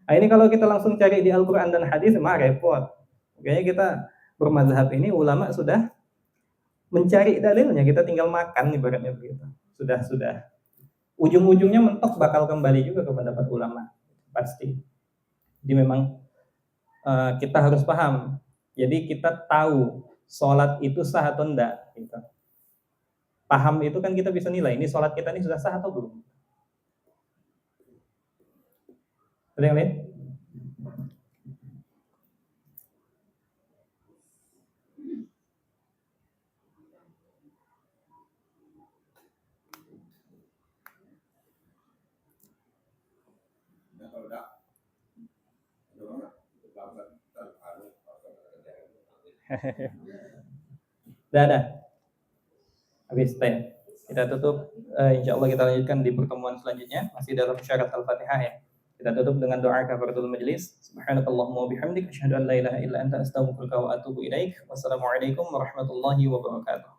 S1: Nah, ini kalau kita langsung cari di Al-Quran dan hadis, mah repot. Kayaknya kita bermazhab ini ulama sudah mencari dalilnya, kita tinggal makan ibaratnya begitu. Sudah. Ujung-ujungnya mentok bakal kembali juga ke pendapat ulama. Pasti. Jadi memang kita harus paham. Jadi kita tahu sholat itu sah atau enggak. Gitu. Paham itu kan kita bisa nilai, ini sholat kita ini sudah sah atau belum. Ada yang lain? Dah. Habis tanya. Kita tutup, insya Allah kita lanjutkan di pertemuan selanjutnya, masih dalam syarat Al-Fatihah ya. Kita tutup dengan doa kafaratul majlis. Subhanakallahumma wa bihamdik, asyhadu an la ilaha illa anta, astaghfiruka wa atubu ilaik. Wassalamualaikum warahmatullahi wabarakatuh.